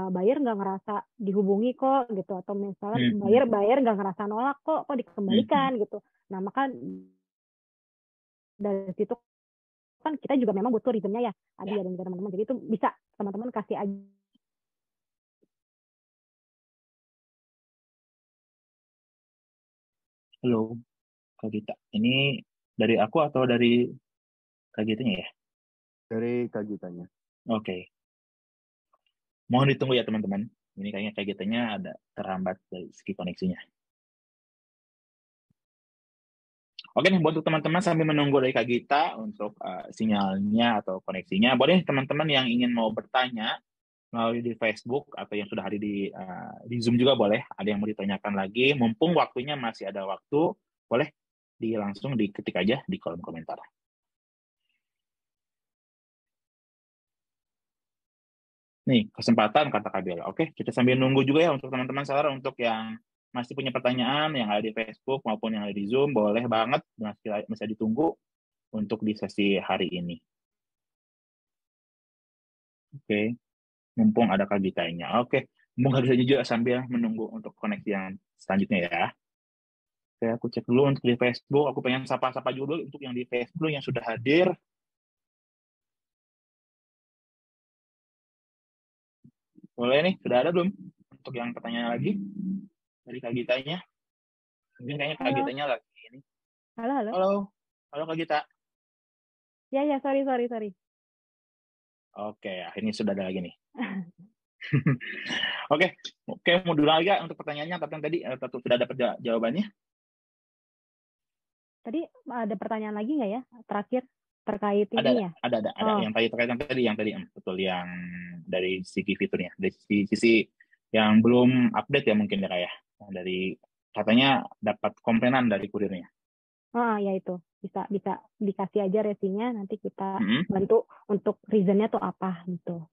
buyer nggak ngerasa dihubungi kok gitu, atau misalnya buyer nggak ngerasa nolak kok dikembalikan gitu. Nah maka dari situ kan kita juga memang butuh reasonnya ya, Adi dan juga teman-teman. Jadi itu bisa teman-teman kasih aja. Halo, Kak Gita. Ini dari aku atau dari Kak Gitanya ya? Dari Kak Gitanya. Oke. Mohon ditunggu ya teman-teman. Ini kayaknya Kak Gitanya ada terhambat dari segi koneksinya. Oke nih, untuk teman-teman sambil menunggu dari Kak Gita untuk sinyalnya atau koneksinya, boleh teman-teman yang ingin mau bertanya melalui di Facebook atau yang sudah hadir di Zoom juga boleh. Ada yang mau ditanyakan lagi, mumpung waktunya masih ada waktu, boleh langsung diketik aja di kolom komentar. Nih, kesempatan kata Kak Bella. Oke, kita sambil nunggu juga ya untuk teman-teman seller untuk yang masih punya pertanyaan yang ada di Facebook maupun yang ada di Zoom, boleh banget masih ditunggu untuk di sesi hari ini. Oke, mumpung ada Kak Gitanya. Oke, mumpung Kak Gitanya juga sambil menunggu untuk koneksi yang selanjutnya ya. Oke, aku cek dulu untuk di Facebook. Aku pengen sapa-sapa dulu untuk yang di Facebook yang sudah hadir. Boleh nih, sudah ada belum? Untuk yang pertanyaan lagi dari Kak Gitanya. Mungkin kayaknya Kak Gitanya lagi ini. Halo Kak Gita. Ya, sorry. Oke, akhirnya sudah ada lagi nih. Oke, mau dulu lagi untuk pertanyaannya, tapi yang tadi sudah dapat jawabannya. Tadi ada pertanyaan lagi nggak ya terakhir terkait ini ya? Ada. Yang tadi betul, yang dari segi fiturnya, dari sisi yang belum update ya mungkin ya kayak dari katanya dapat komplainan dari kurirnya. Ya itu bisa dikasih aja resinya, nanti kita bantu untuk reasonnya tuh apa gitu.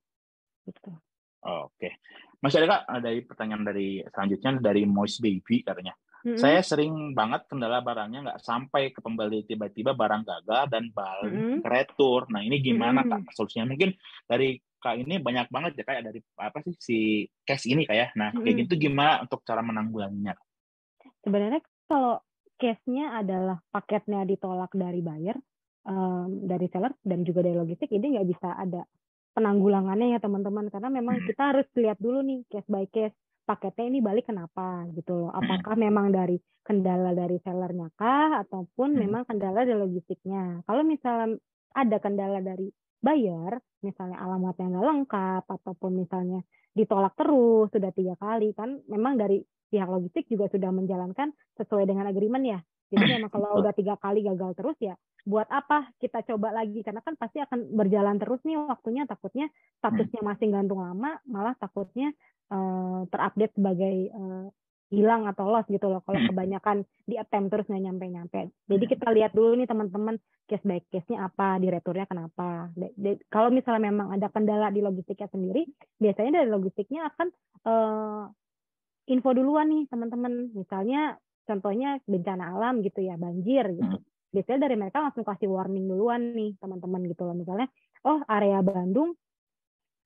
Oke. Masih ada Kak, dari pertanyaan dari selanjutnya dari Moist Baby katanya. Saya sering banget kendala barangnya nggak sampai ke pembeli, tiba-tiba barang gagal dan balik ke retur. Nah ini gimana Kak solusinya? Mungkin dari Kak ini banyak banget ya kayak dari apa sih si case ini kayak. Nah kayak gitu gimana untuk cara menanggulanginya? Sebenarnya kalau case-nya adalah paketnya ditolak dari buyer, dari seller dan juga dari logistik, ini nggak bisa ada penanggulangannya ya teman-teman, karena memang kita harus lihat dulu nih case by case, paketnya ini balik kenapa gitu loh, apakah memang dari kendala dari sellernya kah ataupun memang kendala dari logistiknya. Kalau misalnya ada kendala dari buyer, misalnya alamatnya nggak lengkap ataupun misalnya ditolak terus sudah 3 kali, kan memang dari pihak logistik juga sudah menjalankan sesuai dengan agreement ya. Jadi memang kalau udah 3 kali gagal terus ya, buat apa kita coba lagi? Karena kan pasti akan berjalan terus nih waktunya, takutnya statusnya masih gantung lama, malah takutnya terupdate sebagai hilang atau loss gitu loh. Kalau kebanyakan di attempt terus nggak nyampe-nyampe. Jadi kita lihat dulu nih teman-teman, case by case-nya apa, di returnya kenapa. Kalau misalnya memang ada kendala di logistiknya sendiri, biasanya dari logistiknya akan info duluan nih teman-teman. Misalnya contohnya bencana alam gitu ya, banjir gitu. Biasanya dari mereka langsung kasih warning duluan nih teman-teman gitu loh. Misalnya, oh area Bandung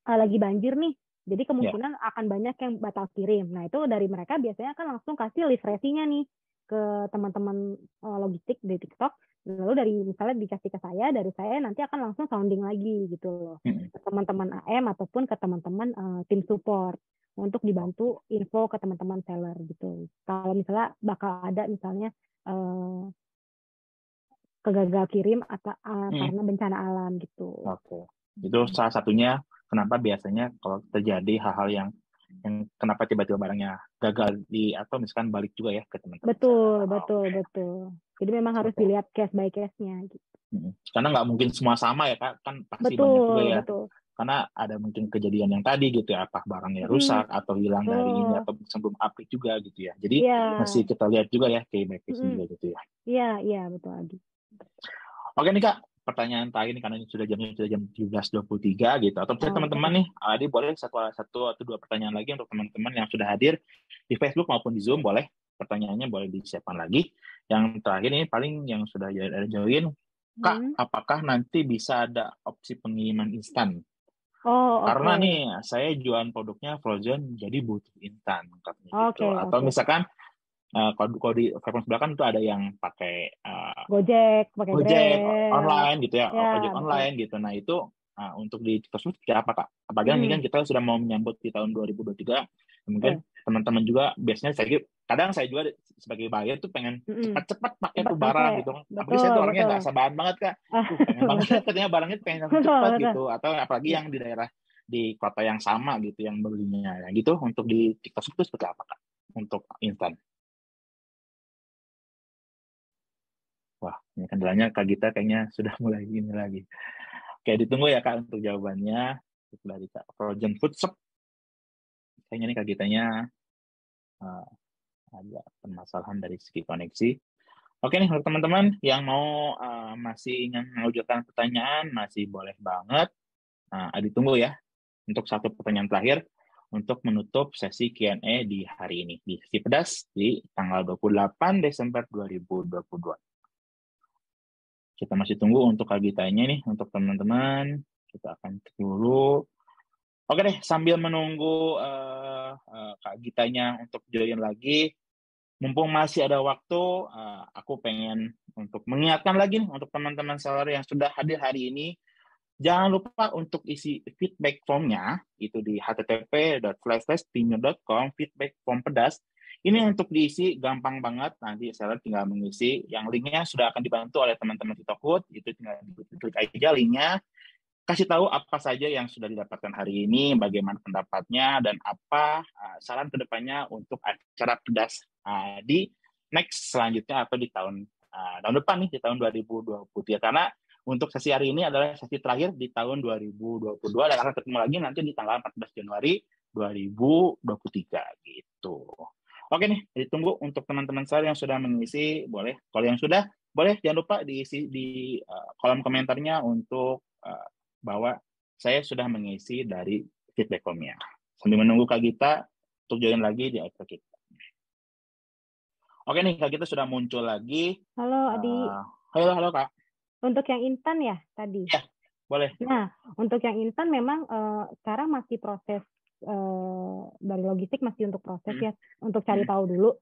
lagi banjir nih, jadi kemungkinan akan banyak yang batal kirim. Nah itu dari mereka biasanya kan langsung kasih list resinya nih ke teman-teman logistik di TikTok. Lalu dari misalnya dikasih ke saya, dari saya nanti akan langsung sounding lagi gitu loh, ke teman-teman AM ataupun ke teman-teman tim support untuk dibantu info ke teman-teman seller gitu. Kalau misalnya bakal ada misalnya kegagal kirim atau karena bencana alam gitu. Oke. Itu salah satunya kenapa biasanya kalau terjadi hal-hal yang kenapa tiba-tiba barangnya gagal atau misalkan balik juga ya ke teman-teman. Betul. Jadi memang harus dilihat case by case-nya gitu. Karena nggak mungkin semua sama ya Kak, kan pasti banyak juga ya. Betul. Karena ada mungkin kejadian yang tadi gitu ya, apa barangnya rusak atau hilang dari ini atau sebelum update juga gitu ya. Jadi masih kita lihat juga ya case by case juga gitu ya. Iya betul lagi. Oke nih Kak, pertanyaan terakhir nih karena ini sudah jam 17.23 gitu. Atau teman-teman nih, Adi boleh satu atau 2 pertanyaan lagi untuk teman-teman yang sudah hadir di Facebook maupun di Zoom, boleh pertanyaannya boleh disiapkan lagi. Yang terakhir ini paling yang sudah join, Kak, apakah nanti bisa ada opsi pengiriman instan? Karena nih saya jualan produknya frozen jadi butuh instan katanya gitu. Atau misalkan kalau di platform sebelah kan itu ada yang pakai Gojek online gitu ya, ojek online gitu. Nah itu untuk di tersebut apa Kak? Apalagi ini kan kita sudah mau menyambut di tahun 2023, mungkin teman-teman juga biasanya kadang saya juga sebagai buyer tuh pengen cepat-cepat pakai tuh barang gitu. Apalagi saya tuh orangnya nggak sabaran banget Kak. Pengen banget katanya barangnya pengen cepat gitu. Atau apalagi yang di daerah di kota yang sama gitu yang belinya gitu. Untuk di TikTok itu seperti apa Kak? Untuk instan. Wah, ini kendalanya Kak Gita kayaknya sudah mulai ini lagi. Oke, ditunggu ya Kak untuk jawabannya dari Kak Frozen Food Shop. Kayaknya nih Kak Gitanya ada permasalahan dari segi koneksi. Oke nih untuk teman-teman yang mau masih ingin mengajukan pertanyaan, masih boleh banget. Ditunggu ya untuk satu pertanyaan terakhir untuk menutup sesi Q&A di hari ini di sesi pedas di tanggal 28 Desember 2022. Kita masih tunggu untuk Kak Gitanya nih, untuk teman-teman. Kita akan cek dulu. Oke deh, sambil menunggu Kak Gitanya untuk join lagi, mumpung masih ada waktu, aku pengen untuk mengingatkan lagi nih untuk teman-teman seller yang sudah hadir hari ini, jangan lupa untuk isi feedback formnya, itu di http://timur.com, feedback form pedas. Ini untuk diisi gampang banget, nanti seller tinggal mengisi, yang linknya sudah akan dibantu oleh teman-teman TikTok, itu tinggal klik aja linknya, kasih tahu apa saja yang sudah didapatkan hari ini, bagaimana pendapatnya, dan apa saran kedepannya untuk acara pedas di next selanjutnya atau di tahun depan nih, di tahun 2023. Karena untuk sesi hari ini adalah sesi terakhir di tahun 2022, dan akan ketemu lagi nanti di tanggal 14 Januari 2023 gitu. Oke nih, ditunggu untuk teman-teman saya yang sudah mengisi, boleh. Kalau yang sudah, boleh jangan lupa diisi di kolom komentarnya untuk bahwa saya sudah mengisi dari feedback formnya. Sambil menunggu Kak Gita untuk join lagi di acara kita. Oke nih, Kak Gita sudah muncul lagi. Halo Adi. Halo Kak. Untuk yang instan ya tadi? Ya, boleh. Nah, untuk yang instan memang sekarang masih proses dari logistik masih untuk proses ya, untuk cari tahu dulu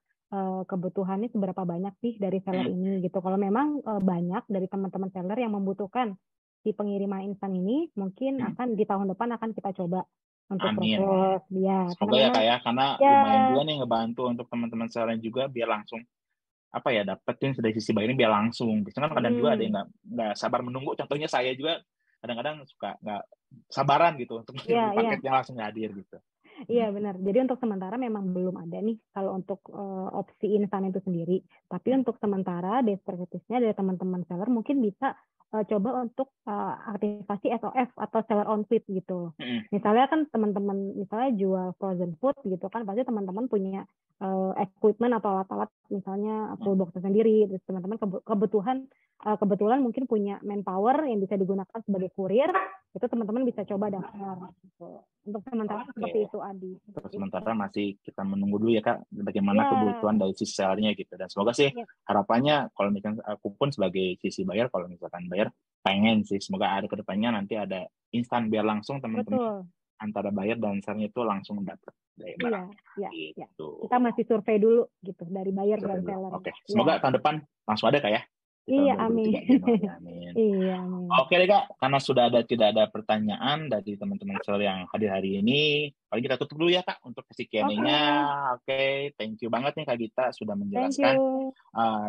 kebutuhannya seberapa banyak sih dari seller ini gitu. Kalau memang banyak dari teman-teman seller yang membutuhkan si pengiriman instan ini, mungkin akan di tahun depan akan kita coba untuk Amin. proses ya. Semoga ya Kak ya, karena ya, lumayan juga nih ngebantu untuk teman-teman seller juga biar langsung dapetin dari sisi buyer ini biar langsung. Biasanya kan kadang juga ada yang nggak sabar menunggu. Contohnya saya juga kadang-kadang suka nggak sabaran gitu untuk paket yang langsung hadir gitu. Iya benar. Jadi untuk sementara memang belum ada nih kalau untuk opsi instan itu sendiri. Tapi untuk sementara best practice-nya dari teman-teman seller mungkin bisa coba untuk aktivasi SOF atau seller on fleet gitu. Misalnya kan teman-teman misalnya jual frozen food gitu kan, pasti teman-teman punya equipment atau alat-alat misalnya full box sendiri. Terus teman-teman kebetulan mungkin punya manpower yang bisa digunakan sebagai kurir, itu teman-teman bisa coba daftar gitu. Untuk sementara seperti itu Adi. Untuk sementara masih kita menunggu dulu ya Kak, bagaimana kebutuhan dari sisi sellernya gitu. Dan semoga sih harapannya kalau misalkan aku pun sebagai sisi buyer, kalau misalkan buyer pengen sih semoga ada kedepannya nanti ada instan biar langsung teman-teman antara buyer dan sellernya itu langsung dapat dari barang. Iya. Kita masih survei dulu gitu dari buyer dan seller. Oke. Semoga tahun depan langsung ada Kak ya. Iya, amin. Amin. Iya, amin. Oke deh Kak, karena tidak ada pertanyaan dari teman-teman seller yang hadir hari ini, paling kita tutup dulu ya Kak untuk sesi Q&A-nya. Oke, thank you banget nih Kak Gita sudah menjelaskan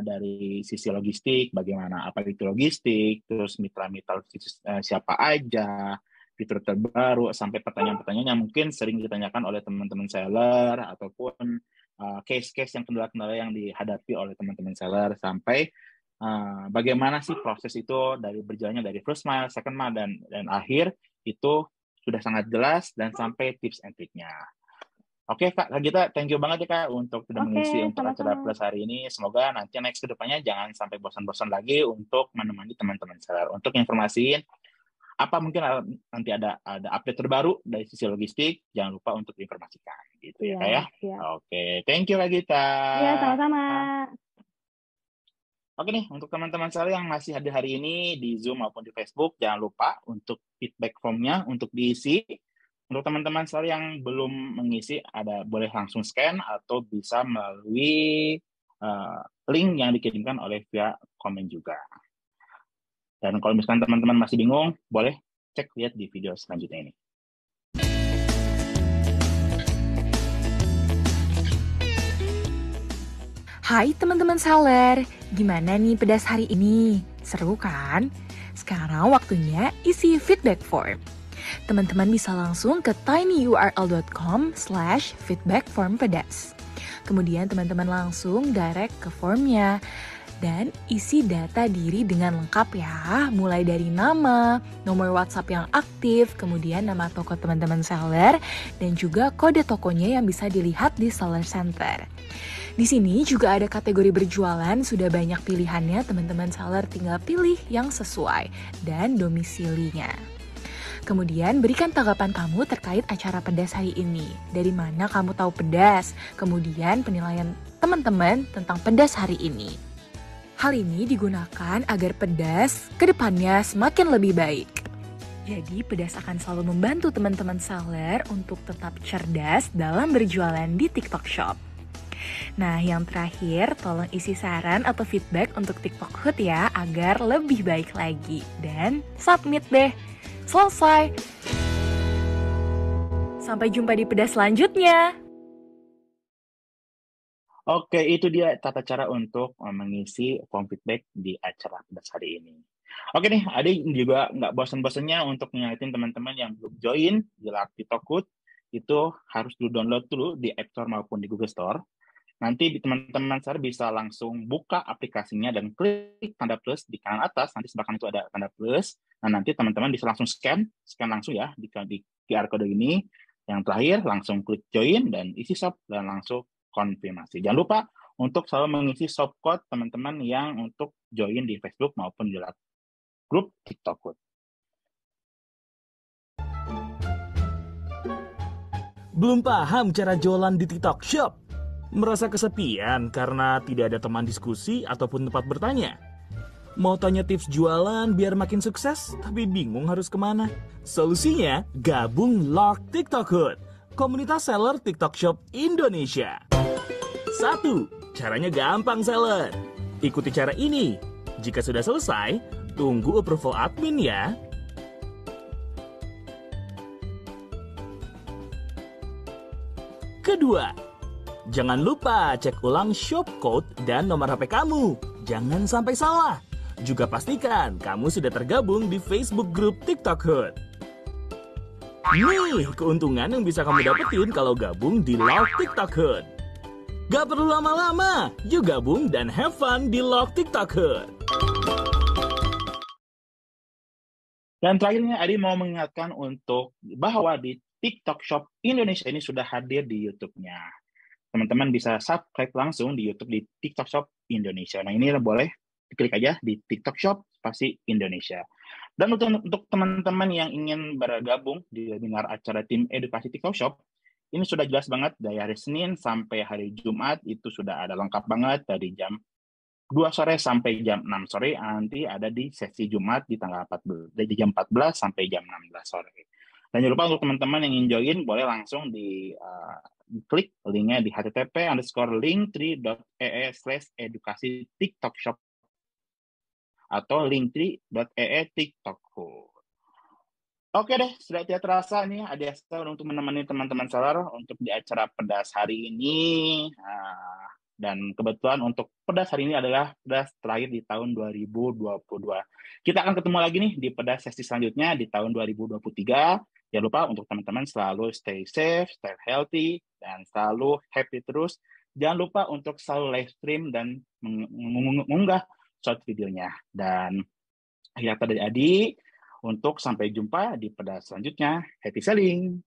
dari sisi logistik, bagaimana apa itu logistik, terus mitra-mitra siapa aja, fitur terbaru, sampai pertanyaan-pertanyaan yang mungkin sering ditanyakan oleh teman-teman seller ataupun case-case yang kendala-kendala yang dihadapi oleh teman-teman seller, sampai bagaimana sih proses itu dari berjalannya dari first mile, second mile, dan akhir itu sudah sangat jelas dan sampai tips and trick-nya. Oke Kak Gita, thank you banget ya Kak untuk sudah mengisi untuk acara plus hari ini. Semoga nanti next ke depannya jangan sampai bosan-bosan lagi untuk menemani teman-teman seller. Untuk informasiin apa mungkin nanti ada update terbaru dari sisi logistik, jangan lupa untuk diinformasikan gitu ya Kak ya. Oke, thank you Kak Gita. Iya, sama-sama. Oke nih, untuk teman-teman saya yang masih hadir hari ini di Zoom maupun di Facebook, jangan lupa untuk feedback form-nya untuk diisi. Untuk teman-teman saya yang belum mengisi, boleh langsung scan atau bisa melalui link yang dikirimkan oleh via komen juga. Dan kalau misalkan teman-teman masih bingung, boleh cek lihat di video selanjutnya ini. Hai teman-teman seller, gimana nih pedas hari ini? Seru kan? Sekarang waktunya isi feedback form. Teman-teman bisa langsung ke tinyurl.com/feedbackformpedas. Kemudian teman-teman langsung direct ke formnya dan isi data diri dengan lengkap ya, mulai dari nama, nomor WhatsApp yang aktif, kemudian nama toko teman-teman seller, dan juga kode tokonya yang bisa dilihat di Seller Center. Di sini juga ada kategori berjualan, sudah banyak pilihannya, teman-teman seller tinggal pilih yang sesuai dan domisilinya. Kemudian berikan tanggapan kamu terkait acara pedas hari ini. Dari mana kamu tahu pedas? Kemudian penilaian teman-teman tentang pedas hari ini. Hal ini digunakan agar pedas ke depannya semakin lebih baik. Jadi pedas akan selalu membantu teman-teman seller untuk tetap cerdas dalam berjualan di TikTok Shop. Nah, yang terakhir, tolong isi saran atau feedback untuk TikTok Hood ya, agar lebih baik lagi. Dan submit deh. Selesai. Sampai jumpa di pedas selanjutnya. Oke, itu dia tata cara untuk mengisi form feedback di acara pedas hari ini. Oke nih, Adi juga nggak bosan-bosannya untuk ngingetin teman-teman yang belum join di live TikTok Hood, itu harus download dulu di App Store maupun di Google Store. Nanti teman-teman saya bisa langsung buka aplikasinya dan klik tanda plus di kanan atas, nanti sebelah kanan itu ada tanda plus. Nah, nanti teman-teman bisa langsung scan langsung ya di QR code ini. Yang terakhir, langsung klik join dan isi shop dan langsung konfirmasi. Jangan lupa untuk selalu mengisi shop code teman-teman yang untuk join di Facebook maupun di grup TikTok Hood. Belum paham cara jualan di TikTok Shop? Merasa kesepian karena tidak ada teman diskusi ataupun tempat bertanya? Mau tanya tips jualan biar makin sukses, tapi bingung harus kemana? Solusinya, gabung Lark TikTok Hood, komunitas seller TikTok Shop Indonesia. 1. Caranya gampang seller. Ikuti cara ini. Jika sudah selesai, tunggu approval admin ya. Kedua, jangan lupa cek ulang shop code dan nomor HP kamu. Jangan sampai salah. Juga pastikan kamu sudah tergabung di Facebook grup TikTok Hood. Nih, keuntungan yang bisa kamu dapetin kalau gabung di Lark TikTok Hood. Gak perlu lama-lama, yuk gabung dan have fun di Lark TikTok Hood. Dan terakhirnya, Adi mau mengingatkan untuk bahwa di TikTok Shop Indonesia ini sudah hadir di YouTube-nya. Teman-teman bisa subscribe langsung di YouTube di TikTok Shop Indonesia. Nah, ini boleh klik aja di TikTok Shop pasti Indonesia. Dan untuk teman-teman yang ingin bergabung di webinar acara tim edukasi TikTok Shop, ini sudah jelas banget dari hari Senin sampai hari Jumat itu sudah ada lengkap banget dari jam 2 sore sampai jam 6 sore. Nanti ada di sesi Jumat di tanggal 14 dari jam 14 sampai jam 16 sore. Dan jangan lupa untuk teman-teman yang ingin join boleh langsung di klik linknya di http://linktree.ee/edukasi TikTok Shop atau linktree.ee/TikTokHood. Oke deh, sudah tidak terasa nih Adiasa untuk menemani teman-teman seller untuk di acara pedas hari ini. Dan kebetulan untuk pedas hari ini adalah pedas terakhir di tahun 2022. Kita akan ketemu lagi nih di pedas sesi selanjutnya di tahun 2023. Jangan lupa untuk teman-teman selalu stay safe, stay healthy, dan selalu happy terus. Jangan lupa untuk selalu live stream dan mengunggah short videonya. Dan akhir kata dari Adi, untuk sampai jumpa di pedas selanjutnya. Happy selling!